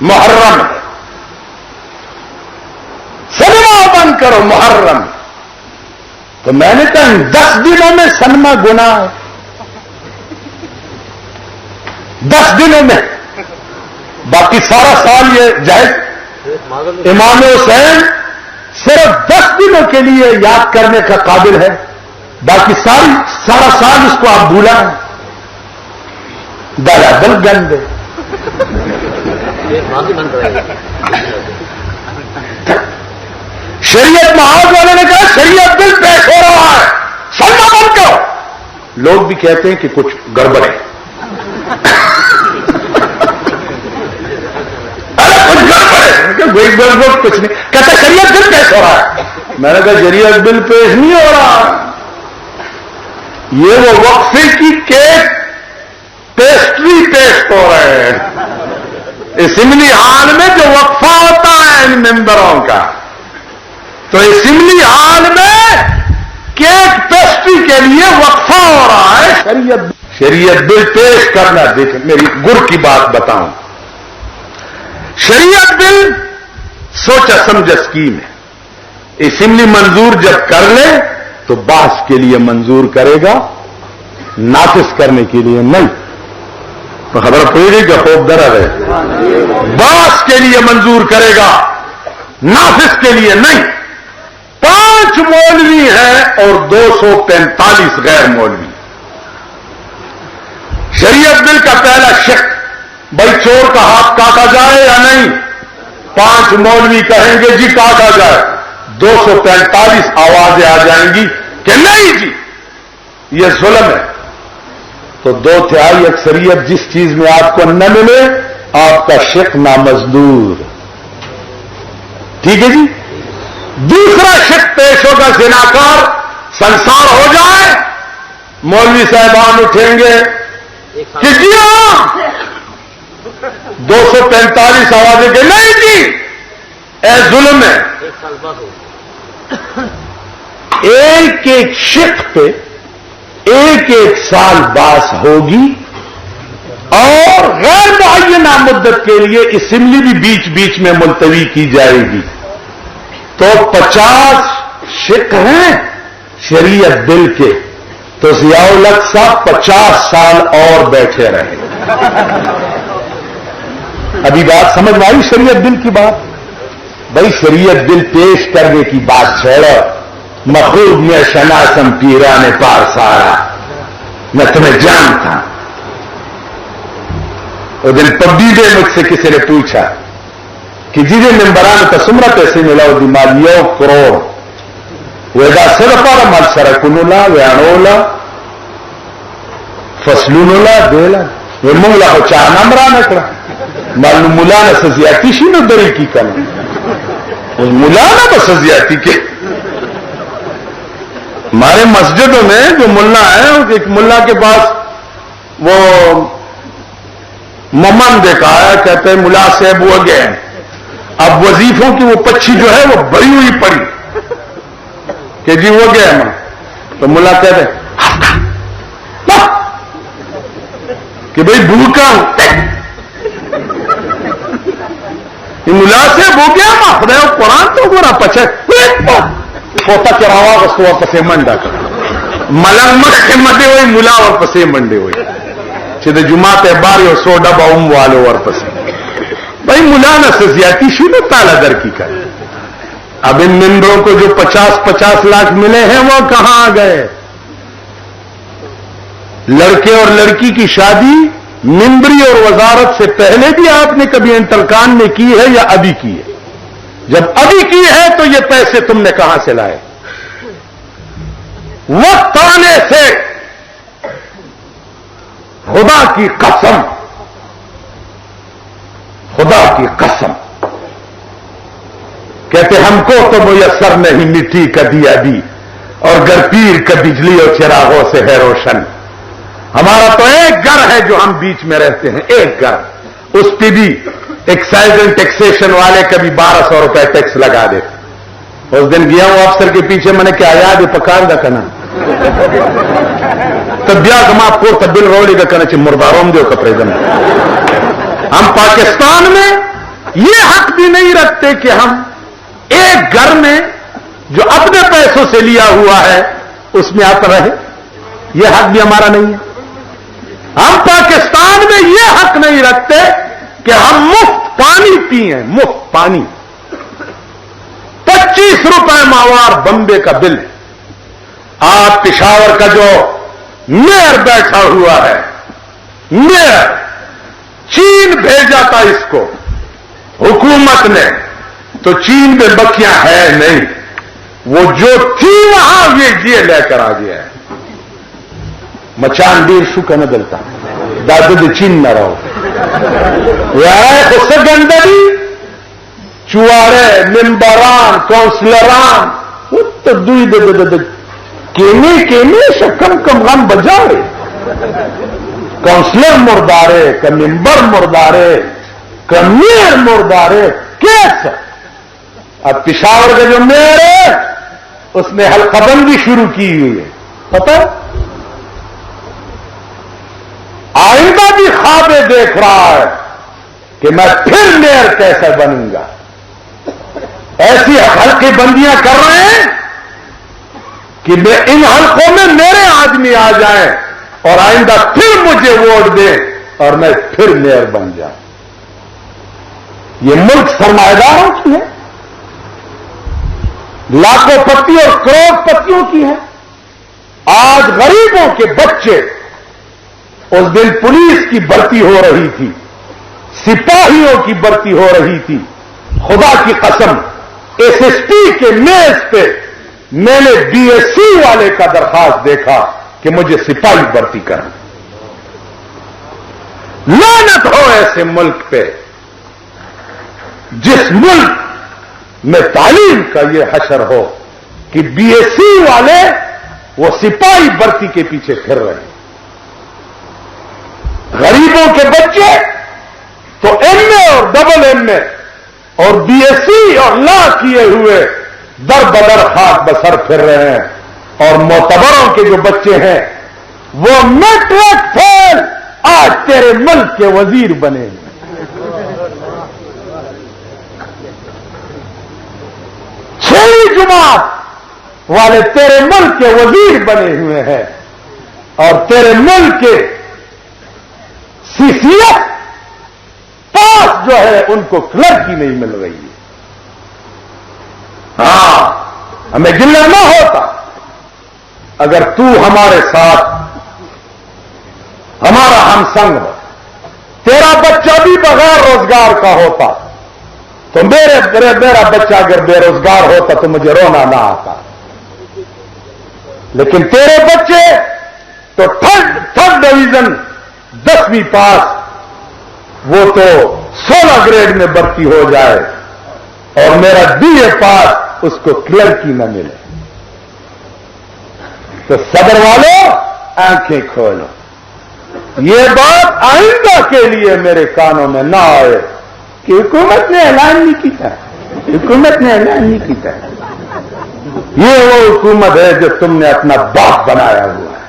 محرم ہے, سنیما بند کرو, محرم. تو میں نے کہا 10 دنوں میں سنما گناہ ہے. 10 دنوں میں, باقی سارا سال یہ جائز. امام حسین صرف 10 دنوں کے لیے یاد کرنے کا قابل ہے, باقی سارا سال اس کو آپ بھولا ہے. دادا دل گند. شریعت معاذ والے نے کہا شریعت بل پیش ہو رہا ہے, سننا بند کرو. لوگ بھی کہتے ہیں کہ کچھ گڑبڑ ہے. کچھ گڑبڑ ہے, کچھ نہیں. کہتا شریعت بل پیش ہو رہا ہے. میں نے کہا شریعت بل پیش نہیں ہو رہا, یہ وہ وقفے کی کیک پیسٹری پیش ہو رہے ہیں. اسمبلی ہال میں جو وقفہ ہوتا ہے ان ممبروں کا, تو اسمبلی ہال میں کیک پیسٹری کے لیے وقفہ ہو رہا ہے. شریعت بل پیش کرنا. دیکھیں میری گر کی بات بتاؤں, شریعت بل سوچا سمجھا اسکیم ہے. اسمبلی منظور جب کر لے تو بحث کے لیے منظور کرے گا, نافذ کرنے کے لیے نہیں. تو خبر پوری کہ خوب درد ہے. بحث کے لیے منظور کرے گا, نافذ کے لیے نہیں. 5 مولوی ہیں اور 245 غیر مولوی. شریعت بل کا پہلا شق, بھائی چور کا ہاتھ کاٹا جائے یا نہیں؟ 5 مولوی کہیں گے جی کاٹا جائے. 245 آوازیں آ جائیں گی کہ نہیں جی یہ ظلم ہے. تو 2/3 اکثریت جس چیز میں آپ کو نہ ملے, آپ کا شق نامزدور. ٹھیک ہے جی. دوسرا شق پیش ہوگا, زناکار سنسار ہو جائے. مولوی صاحبان اٹھیں گے کہ جی ہاں 245 آوازیں کہ نہیں جی اے ظلم ہے. ایک ایک شق پہ 1 سال باس ہوگی, اور غیر معینہ مدت کے لیے اسمبلی بھی بیچ بیچ میں ملتوی کی جائے گی. تو 50 شق ہیں شریعت بل کے, تو ضیاء الحق صاحب 50 سال اور بیٹھے رہے. ابھی بات سمجھ میں آئی شریعت بل کی بات؟ بھائی شریعت بل پیش کرنے کی بات چھوڑو, مخلوق میں شناسم پیرانے پار سارا, میں تمہیں جانتا. وہ دن پبیدے مجھ سے کسی نے پوچھا کہ جیسے ممبران کا سمرا پیسے ملا وہ مالیوں کروڑ, ویدا سرپارا مال سرکنولا ویانولا فصلونولا دیلا وہ منگلا کو 4 نمبر نکلا. معلوم مولانا سزیاتی شی نو دری کی کنا, مولانا بس سزیاتی کے. ہمارے مسجدوں میں جو ملا ہے, ایک ملا کے پاس وہ ممن دیکھا ہے، کہتے ہیں ملا صاحب وہ گئے، اب وظیفوں کی وہ پچھی جو ہے وہ بڑی ہوئی پڑی کہ جی وہ گئے ماں، تو ملا کہتے ہیں کہ بھائی بھوکا ہوں، یہ ملا صاحب ہو گیا ماں، خدا قرآن تو گورا پچھے پوتا چراوا وسو پسے منڈا کر ملنگ مکھ مدے ہوئی ملا اور پسے منڈے ہوئی چھتے جماعت باری اور 100 ڈبا والو اور پسے بھائی ملا نہ سے زیادتی شنو تالا در کی کر. اب ان ممبروں کو جو 50-50 لاکھ ملے ہیں وہ کہاں گئے؟ لڑکے اور لڑکی کی شادی ممبری اور وزارت سے پہلے بھی آپ نے کبھی انٹرکان میں کی ہے یا ابھی کی ہے؟ جب ابھی کی ہے تو یہ پیسے تم نے کہاں سے لائے؟ وقت آنے سے خدا کی قسم، خدا کی قسم کہتے ہم کو تو میسر نہیں مٹی کا دیا بھی، اور گر پیر کا بجلی اور چراغوں سے ہے روشن. ہمارا تو ایک گھر ہے جو ہم بیچ میں رہتے ہیں، ایک گھر، اس پہ بھی ایکسائز اینڈ ٹیکسیشن والے کبھی 1200 روپے ٹیکس لگا دیتے. اس دن گیا ہوں افسر کے پیچھے، میں نے کیا یاد ہے پکار دا کنا تب بیا آپ کو تبدیل رولی کا کنا چاہیے مرداروں دو کپڑے دن. ہم پاکستان میں یہ حق بھی نہیں رکھتے کہ ہم ایک گھر میں جو اپنے پیسوں سے لیا ہوا ہے اس میں آتا رہے، یہ حق بھی ہمارا نہیں ہے. ہم پاکستان میں یہ حق نہیں رکھتے کہ ہم مفت پانی پیئیں، مفت پانی. 25 روپے ماوار بمبے کا بل. آپ پشاور کا جو میئر بیٹھا ہوا ہے، میئر چین بھیجا تھا اس کو حکومت نے، تو چین میں بکیاں ہے نہیں، وہ جو تھی وہاں یہ لے کر آ گیا ہے. مچان دیر سو کا نہ دلتا دادو چین نہ رہو خود سے گندری چوارے ممبران کونسلران تو کینے شکم کم غم بجاڑے، کونسلر مردارے کا ممبر مردارے کا میئر مردارے کیسا. اب پشاور کا جو میئر ہے اس نے حلقہ بندی شروع کی ہوئی ہے. پتہ آئندہ بھی خوابیں دیکھ رہا ہے کہ میں پھر میئر کیسے بنوں گا. ایسی حلقے بندیاں کر رہے ہیں کہ میں ان حلقوں میں میرے آدمی آ جائیں اور آئندہ پھر مجھے ووٹ دیں اور میں پھر میئر بن جاؤں. یہ ملک سرمایہ داروں کی ہے، لاکھوں پتی اور کروڑ پتیوں کی ہے. آج غریبوں کے بچے، اس دن پولیس کی بھرتی ہو رہی تھی، سپاہیوں کی بھرتی ہو رہی تھی. خدا کی قسم ایس ایس پی کے میز پہ میں نے بی ایس سی والے کا درخواست دیکھا کہ مجھے سپاہی بھرتی کریں. لعنت ہو ایسے ملک پہ جس ملک میں تعلیم کا یہ حشر ہو کہ بی ایس سی والے وہ سپاہی بھرتی کے پیچھے پھر رہے ہیں. غریبوں کے بچے تو ایم اے اور ڈبل ایم اے اور بی ایس سی اور لا کیے ہوئے در بدر خاک بسر پھر رہے ہیں، اور معتبروں کے جو بچے ہیں وہ میٹرک فیل آج تیرے ملک کے وزیر بنے ہیں. چھوٹی جماعت والے تیرے ملک کے وزیر بنے ہوئے ہیں، اور تیرے ملک کے سی سی ایف پاس جو ہے ان کو کلرک کی نہیں مل رہی ہے. ہاں ہمیں گلہ نہ ہوتا اگر تو ہمارے ساتھ ہمارا ہم سنگ ہو، تیرا بچہ بھی بغیر روزگار کا ہوتا تو میرا بچہ اگر بے روزگار ہوتا تو مجھے رونا نہ آتا. لیکن تیرے بچے تو تھرڈ ڈویژن 10ویں پاس، وہ تو 16 گریڈ میں بھرتی ہو جائے اور میرا بی اے پاس اس کو کلرک ہی نہ ملے. تو صبر والو آنکھیں کھولو. یہ بات آئندہ کے لیے میرے کانوں میں نہ آئے کہ حکومت نے اعلان نہیں کیا، حکومت نے اعلان نہیں کیا۔ یہ وہ حکومت ہے جو تم نے اپنا باپ بنایا ہوا ہے،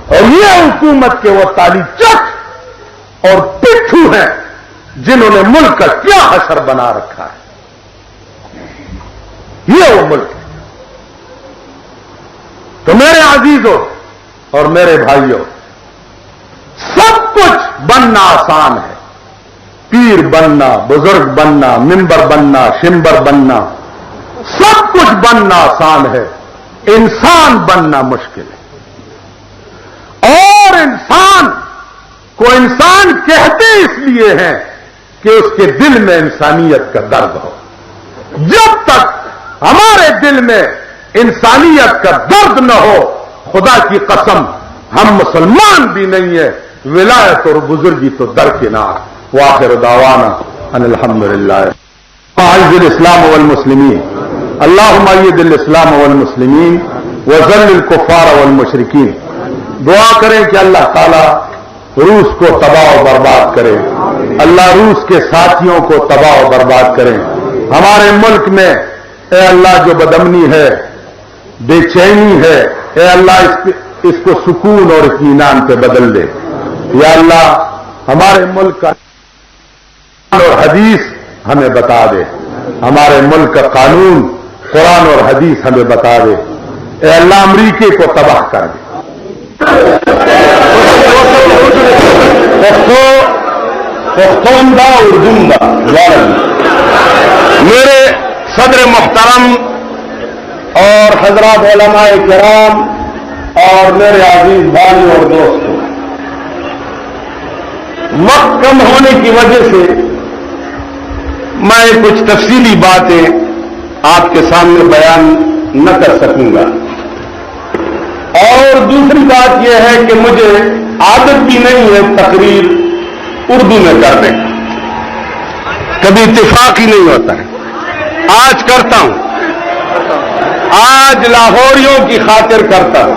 اور یہ حکومت کے وہ تالی چٹ اور پٹھو ہیں جنہوں نے ملک کا کیا حشر بنا رکھا ہے۔ یہ وہ ملک ہے۔ تو میرے عزیزوں اور میرے بھائیوں، سب کچھ بننا آسان ہے، پیر بننا، بزرگ بننا، ممبر بننا، شمبر بننا، سب کچھ بننا آسان ہے، انسان بننا مشکل ہے۔ اور انسان کو انسان کہتے اس لیے ہیں کہ اس کے دل میں انسانیت کا درد ہو۔ جب تک ہمارے دل میں انسانیت کا درد نہ ہو، خدا کی قسم ہم مسلمان بھی نہیں ہیں، ولایت اور بزرگی تو درکنار۔ وآخر دعوانا ان الحمدللہ۔ اعز الاسلام والمسلمین، اللہم اید الاسلام والمسلمین وذل الکفار والمشرکین۔ دعا کریں کہ اللہ تعالی روس کو تباہ و برباد کرے، اللہ روس کے ساتھیوں کو تباہ و برباد کریں۔ ہمارے ملک میں اے اللہ جو بدامنی ہے، بے چینی ہے، اے اللہ اس کو سکون اور اطمینان پہ بدل دے۔ یا اللہ ہمارے ملک کا اور حدیث ہمیں بتا دے، ہمارے ملک کا قانون قرآن اور حدیث ہمیں بتا دے۔ اے اللہ امریکہ کو تباہ کر دے۔ میرے صدر محترم اور حضرات علماء کرام اور میرے عزیز بھائی اور دوستوں، وقت کم ہونے کی وجہ سے میں کچھ تفصیلی باتیں آپ کے سامنے بیان نہ کر سکوں گا، اور دوسری بات یہ ہے کہ مجھے عادت بھی نہیں ہے تقریر اردو میں کرنے کا، کبھی اتفاق ہی نہیں ہوتا ہے۔ آج کرتا ہوں، آج لاہوریوں کی خاطر کرتا ہوں۔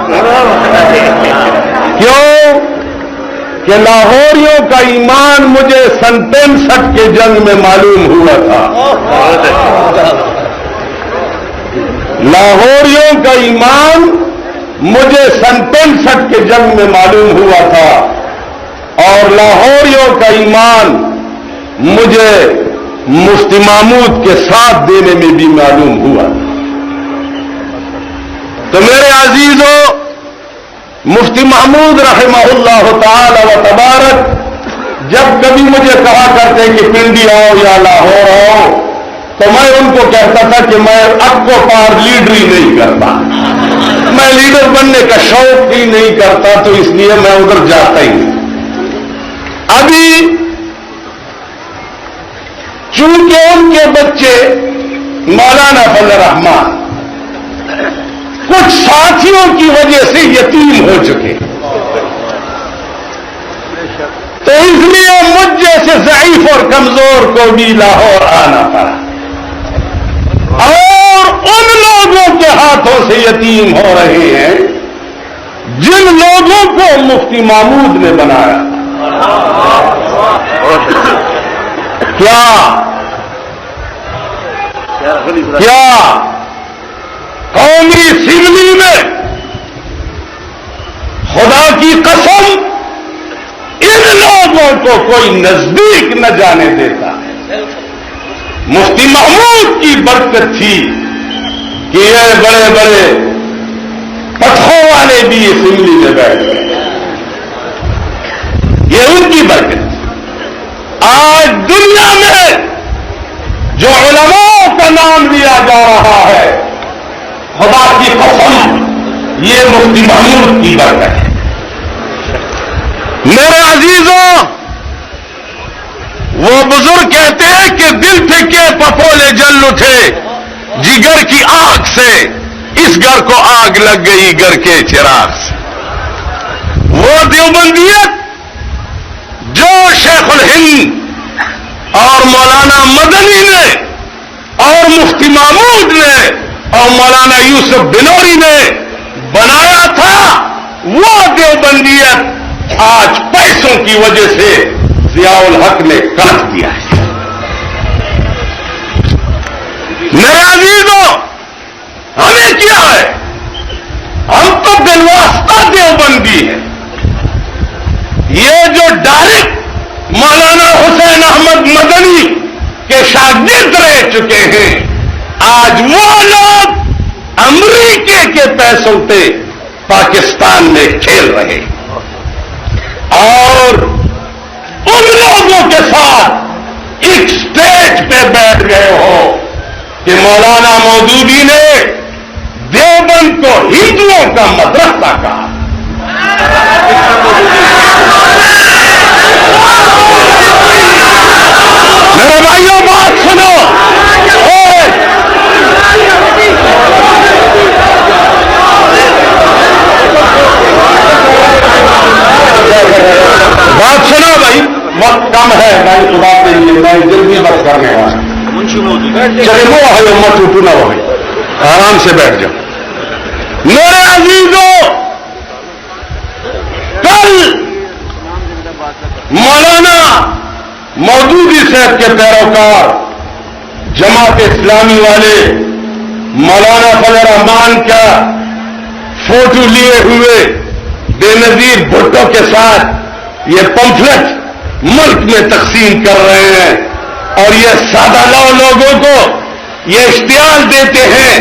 کیوں کہ لاہوریوں کا ایمان مجھے سن 65 کے جنگ میں معلوم ہوا تھا۔ لاہوریوں کا ایمان مجھے سن 65 کے جنگ میں معلوم ہوا تھا، اور لاہوریوں کا ایمان مجھے مفتی محمود کے ساتھ دینے میں بھی معلوم ہوا۔ تو میرے عزیزوں، مفتی محمود رحمہ اللہ تعالی و تبارک جب کبھی مجھے کہا کرتے کہ پنڈی آؤ یا لاہور آؤ، تو میں ان کو کہتا تھا کہ میں اب کو پار لیڈری نہیں کرتا، میں لیڈر بننے کا شوق ہی نہیں کرتا، تو اس لیے میں ادھر جاتا ہی نہیں۔ ابھی چونکہ ان کے بچے مولانا فضل الرحمان کچھ ساتھیوں کی وجہ سے یتیم ہو چکے، تو اس لیے مجھ جیسے ضعیف اور کمزور کو بھی لاہور آنا پڑا، اور ان لوگوں کے ہاتھوں سے یتیم ہو رہے ہیں جن لوگوں کو مفتی محمود نے بنایا۔ کیا قومی اسمبلی میں خدا کی قسم ان لوگوں کو کوئی نزدیک نہ جانے دیتا؟ مفتی محمود کی برکت تھی کہ یہ بڑے بڑے پٹھوں والے بھی اسمبلی میں بیٹھ گئے، یہ ان کی برکت تھی۔ آج دنیا میں جو علماء کا نام لیا جا رہا ہے، خدا کی قسم یہ مفتی محمود کی برکت ہے۔ میرے عزیزوں، وہ بزرگ کہتے ہیں کہ دل پھکے پپولے جل اٹھے جگر کی آگ سے، اس گھر کو آگ لگ گئی گھر کے چراغ سے۔ وہ دیوبندیت جو شیخ الہند اور مولانا مدنی نے اور مفتی محمود نے اور مولانا یوسف بنوری نے بنایا تھا، وہ دیوبندیت آج پیسوں کی وجہ سے ضیاء الحق نے کاٹ دیا ہے. میرے عزیزوں، ہمیں کیا ہے؟ ہم تو بالواسطہ دیوبندی ہیں. یہ جو ڈائریکٹ مولانا حسین احمد مدنی کے شاگرد رہ چکے ہیں، آج وہ لوگ امریکے کے پیسوں پہ پاکستان میں کھیل رہے اور ان لوگوں کے ساتھ ایک اسٹیج پہ بیٹھ گئے ہو کہ مولانا مودودی نے دیوبند کو ہندوؤں کا مدرسہ کہا. میرے بھائیوں بات سنو، بات سنو بھائی، وقت کم ہے. میں خدا کے لیے میں جلدی بات کرنے والا. چلے وہ ہے مت اٹھو نہ ہو، آرام سے بیٹھ جاؤ. میرے عزیزوں، کل مولانا مودودی صاحب کے پیروکار جماعت اسلامی والے مولانا فضل الرحمان کا فوٹو لیے ہوئے بے نظیر بھٹو کے ساتھ یہ پمفلٹ ملک میں تقسیم کر رہے ہیں اور یہ سادہ لوگوں کو یہ اشتعال دیتے ہیں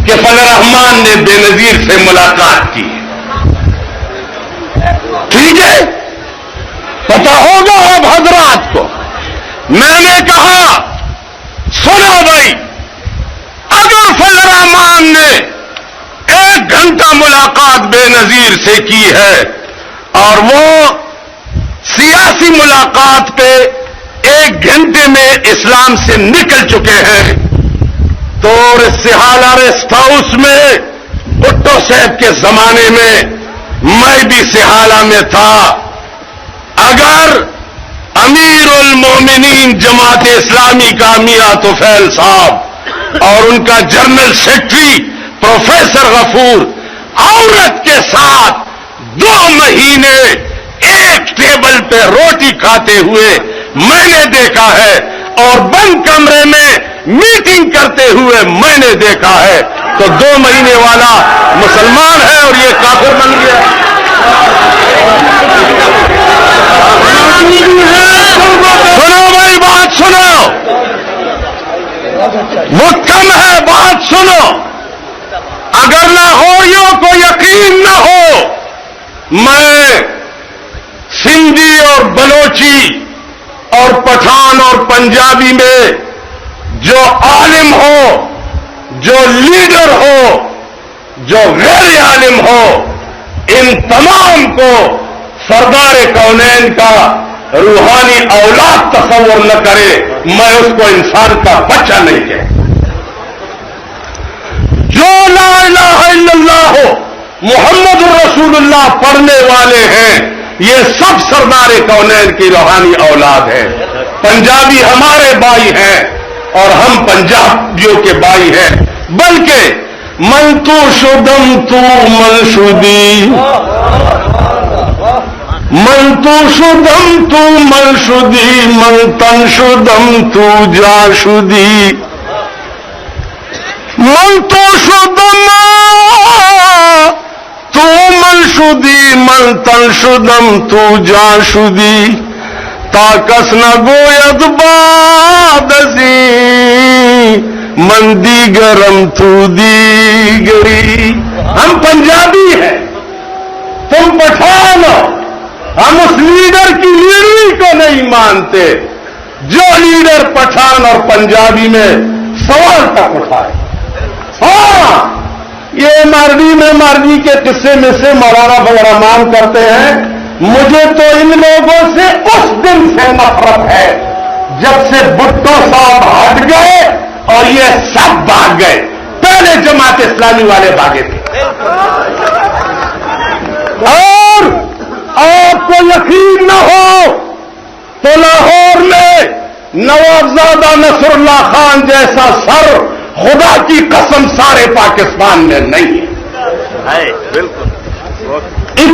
کہ فضل الرحمان نے بے نظیر سے ملاقات کی. ٹھیک ہے، پتا ہوگا اب حضرات کو. میں نے کہا سنو بھائی، اگر فضل الرحمان نے 1 گھنٹہ ملاقات بے نظیر سے کی ہے اور وہ سیاسی ملاقات پہ 1 گھنٹے میں اسلام سے نکل چکے ہیں، تو سہالہ ریسٹ ہاؤس میں بھٹو صاحب کے زمانے میں بھی سہالہ میں تھا. اگر امیر المومنین جماعت اسلامی کا میاں طفیل صاحب اور ان کا جنرل سیکرٹری پروفیسر غفور عورت کے ساتھ 2 مہینے ایک ٹیبل پہ روٹی کھاتے ہوئے میں نے دیکھا ہے اور بند کمرے میں میٹنگ کرتے ہوئے میں نے دیکھا ہے، تو 2 مہینے والا مسلمان ہے اور یہ کافر بن گیا. سنو بھائی، بات سنو، وہ کم ہے، بات سنو. اگر لاہوریوں کو یقین نہ ہو، میں سندھی اور بلوچی اور پٹھان اور پنجابی میں جو عالم ہو، جو لیڈر ہو، جو غیر عالم ہو، ان تمام کو سردار کونین کا روحانی اولاد تصور نہ کرے، میں اس کو انسان کا بچہ نہیں کہتا. جو لا الہ الا اللہ ہو، محمد رسول اللہ پڑھنے والے ہیں، یہ سب سردار کونین کی روحانی اولاد ہیں. پنجابی ہمارے بھائی ہیں اور ہم پنجابیوں کے بھائی ہیں، بلکہ من تو شدم تو منشودی، من تو شدم تو منشودی، من تن شدم تو جاشودی، من تو شدم تو منشودی، من تن شدم تو جاشودی، تا کس نہ گوید باد ازی، من دیگرم تو دیگری. ہم پنجابی ہیں، تم پٹھان ہو. ہم اس لیڈر کی لیڈری کو نہیں مانتے جو لیڈر پٹھان اور پنجابی میں سوال تک اٹھائے. ہاں، یہ مردی میں مردی کے قصے میں سے مولانا فضل الرحمان کرتے ہیں. مجھے تو ان لوگوں سے اس دن سے نفرت ہے جب سے بھٹو صاحب ہٹ گئے اور یہ سب بھاگ گئے. پہلے جماعت اسلامی والے بھاگے تھے. اور آپ کو یقین نہ ہو تو لاہور میں نوابزادہ نصر اللہ خان جیسا سر خدا کی قسم سارے پاکستان میں نہیں ہے. بالکل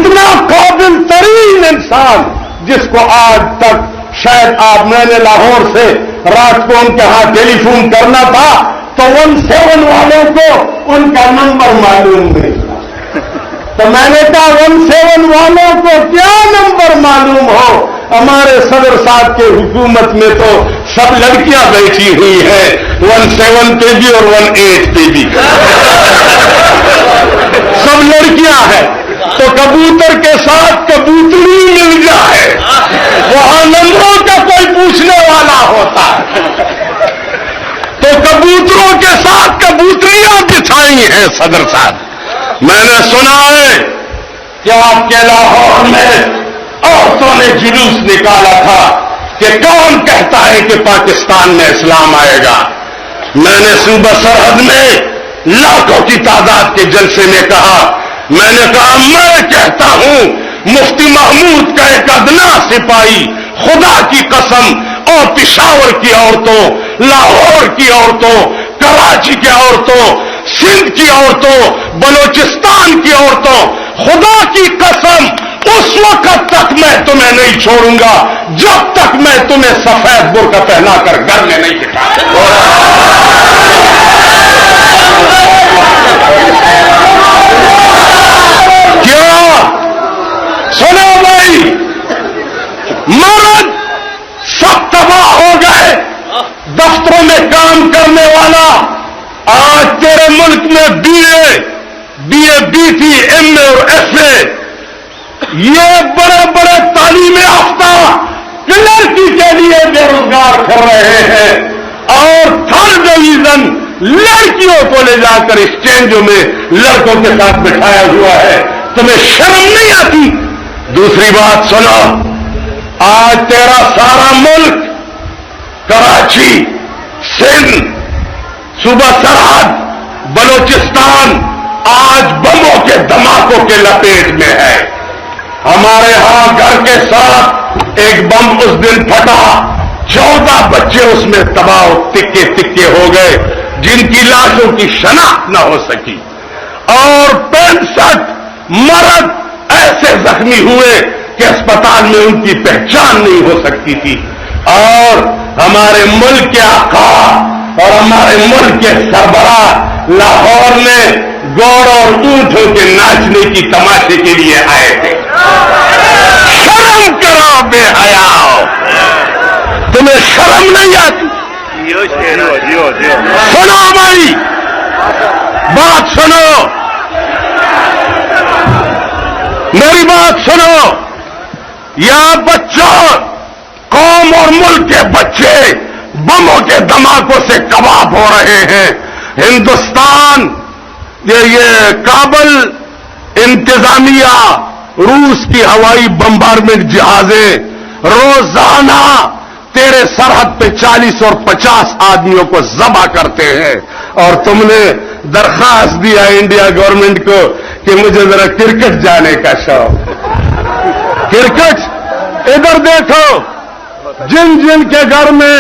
اتنا قابل ترین انسان جس کو آج تک شاید آپ میں نے لاہور سے رات کو ان کے ہاں ٹیلی فون کرنا تھا تو 17 والوں کو ان کا نمبر معلوم نہیں تھا، تو میں نے کہا 17 والوں کو کیا نمبر معلوم ہو؟ ہمارے صدر صاحب کے حکومت میں تو سب لڑکیاں بیٹھی ہوئی ہیں 17 پہ بھی اور 18 پہ بھی سب لڑکیاں ہیں، تو کبوتر کے ساتھ کبوتری مل جائے وہاں نمبروں کا کوئی پوچھنے والا ہوتا ہے، تو کبوتروں کے ساتھ کبوتریاں بچھائی ہیں صدر صاحب۔ میں نے سنا ہے کہ آپ کے لاہور میں عورتوں نے جلوس نکالا تھا کہ کون کہتا ہے کہ پاکستان میں اسلام آئے گا۔ میں نے صوبہ سرحد میں لاکھوں کی تعداد کے جلسے میں کہا، میں نے کہا میں کہتا ہوں مفتی محمود کا ایک ادنا سپاہی خدا کی قسم اور پشاور کی عورتوں، لاہور کی عورتوں، کراچی کی عورتوں، سندھ کی عورتوں، بلوچستان کی عورتوں، خدا کی قسم اس وقت تک میں تمہیں نہیں چھوڑوں گا جب تک میں تمہیں سفید برقع پہنا کر گھر میں نہیں بٹھاؤں۔ کیا سنو بھائی، مرد سب تباہ ہو گئے، دفتروں میں کام کرنے والا آج تیرے ملک میں B A B T M A اور ایف اے یہ بڑے بڑے تعلیم یافتہ لڑکی کے لیے بے روزگار کر رہے ہیں، اور تھرڈ ڈویژن لڑکیوں کو لے جا کر اسٹینڈوں میں لڑکوں کے ساتھ بٹھایا ہوا ہے۔ تمہیں شرم نہیں آتی؟ دوسری بات سنو، آج تیرا سارا ملک، کراچی، سندھ، صوبہ سرحد، بلوچستان آج بموں کے دھماکوں کے لپیٹ میں ہے۔ ہمارے ہاں گھر کے ساتھ ایک بم اس دن پھٹا، 14 بچے اس میں تباہ تکے تکے ہو گئے جن کی لاشوں کی شناخت نہ ہو سکی، اور 65 مرد ایسے زخمی ہوئے کہ اسپتال میں ان کی پہچان نہیں ہو سکتی تھی، اور ہمارے ملک کے آقا اور ہمارے ملک کے سربراہ لاہور میں گوڑ اور اونٹوں کے ناچنے کی تماشے کے لیے آئے تھے۔ شرم کرو بے حیاؤ، تمہیں شرم نہیں آتی؟ سنو بھائی، بات سنو، میری بات سنو، یا بچوں، قوم اور ملک کے بچے بموں کے دھماکوں سے کباب ہو رہے ہیں۔ ہندوستان یہ کابل انتظامیہ روس کی ہوائی بمبارمنٹ جہازیں روزانہ تیرے سرحد پہ 40 اور 50 آدمیوں کو ذبح کرتے ہیں، اور تم نے درخواست دیا انڈیا گورنمنٹ کو کہ مجھے ذرا کرکٹ جانے کا شوق۔ کرکٹ ادھر دیکھو، جن جن کے گھر میں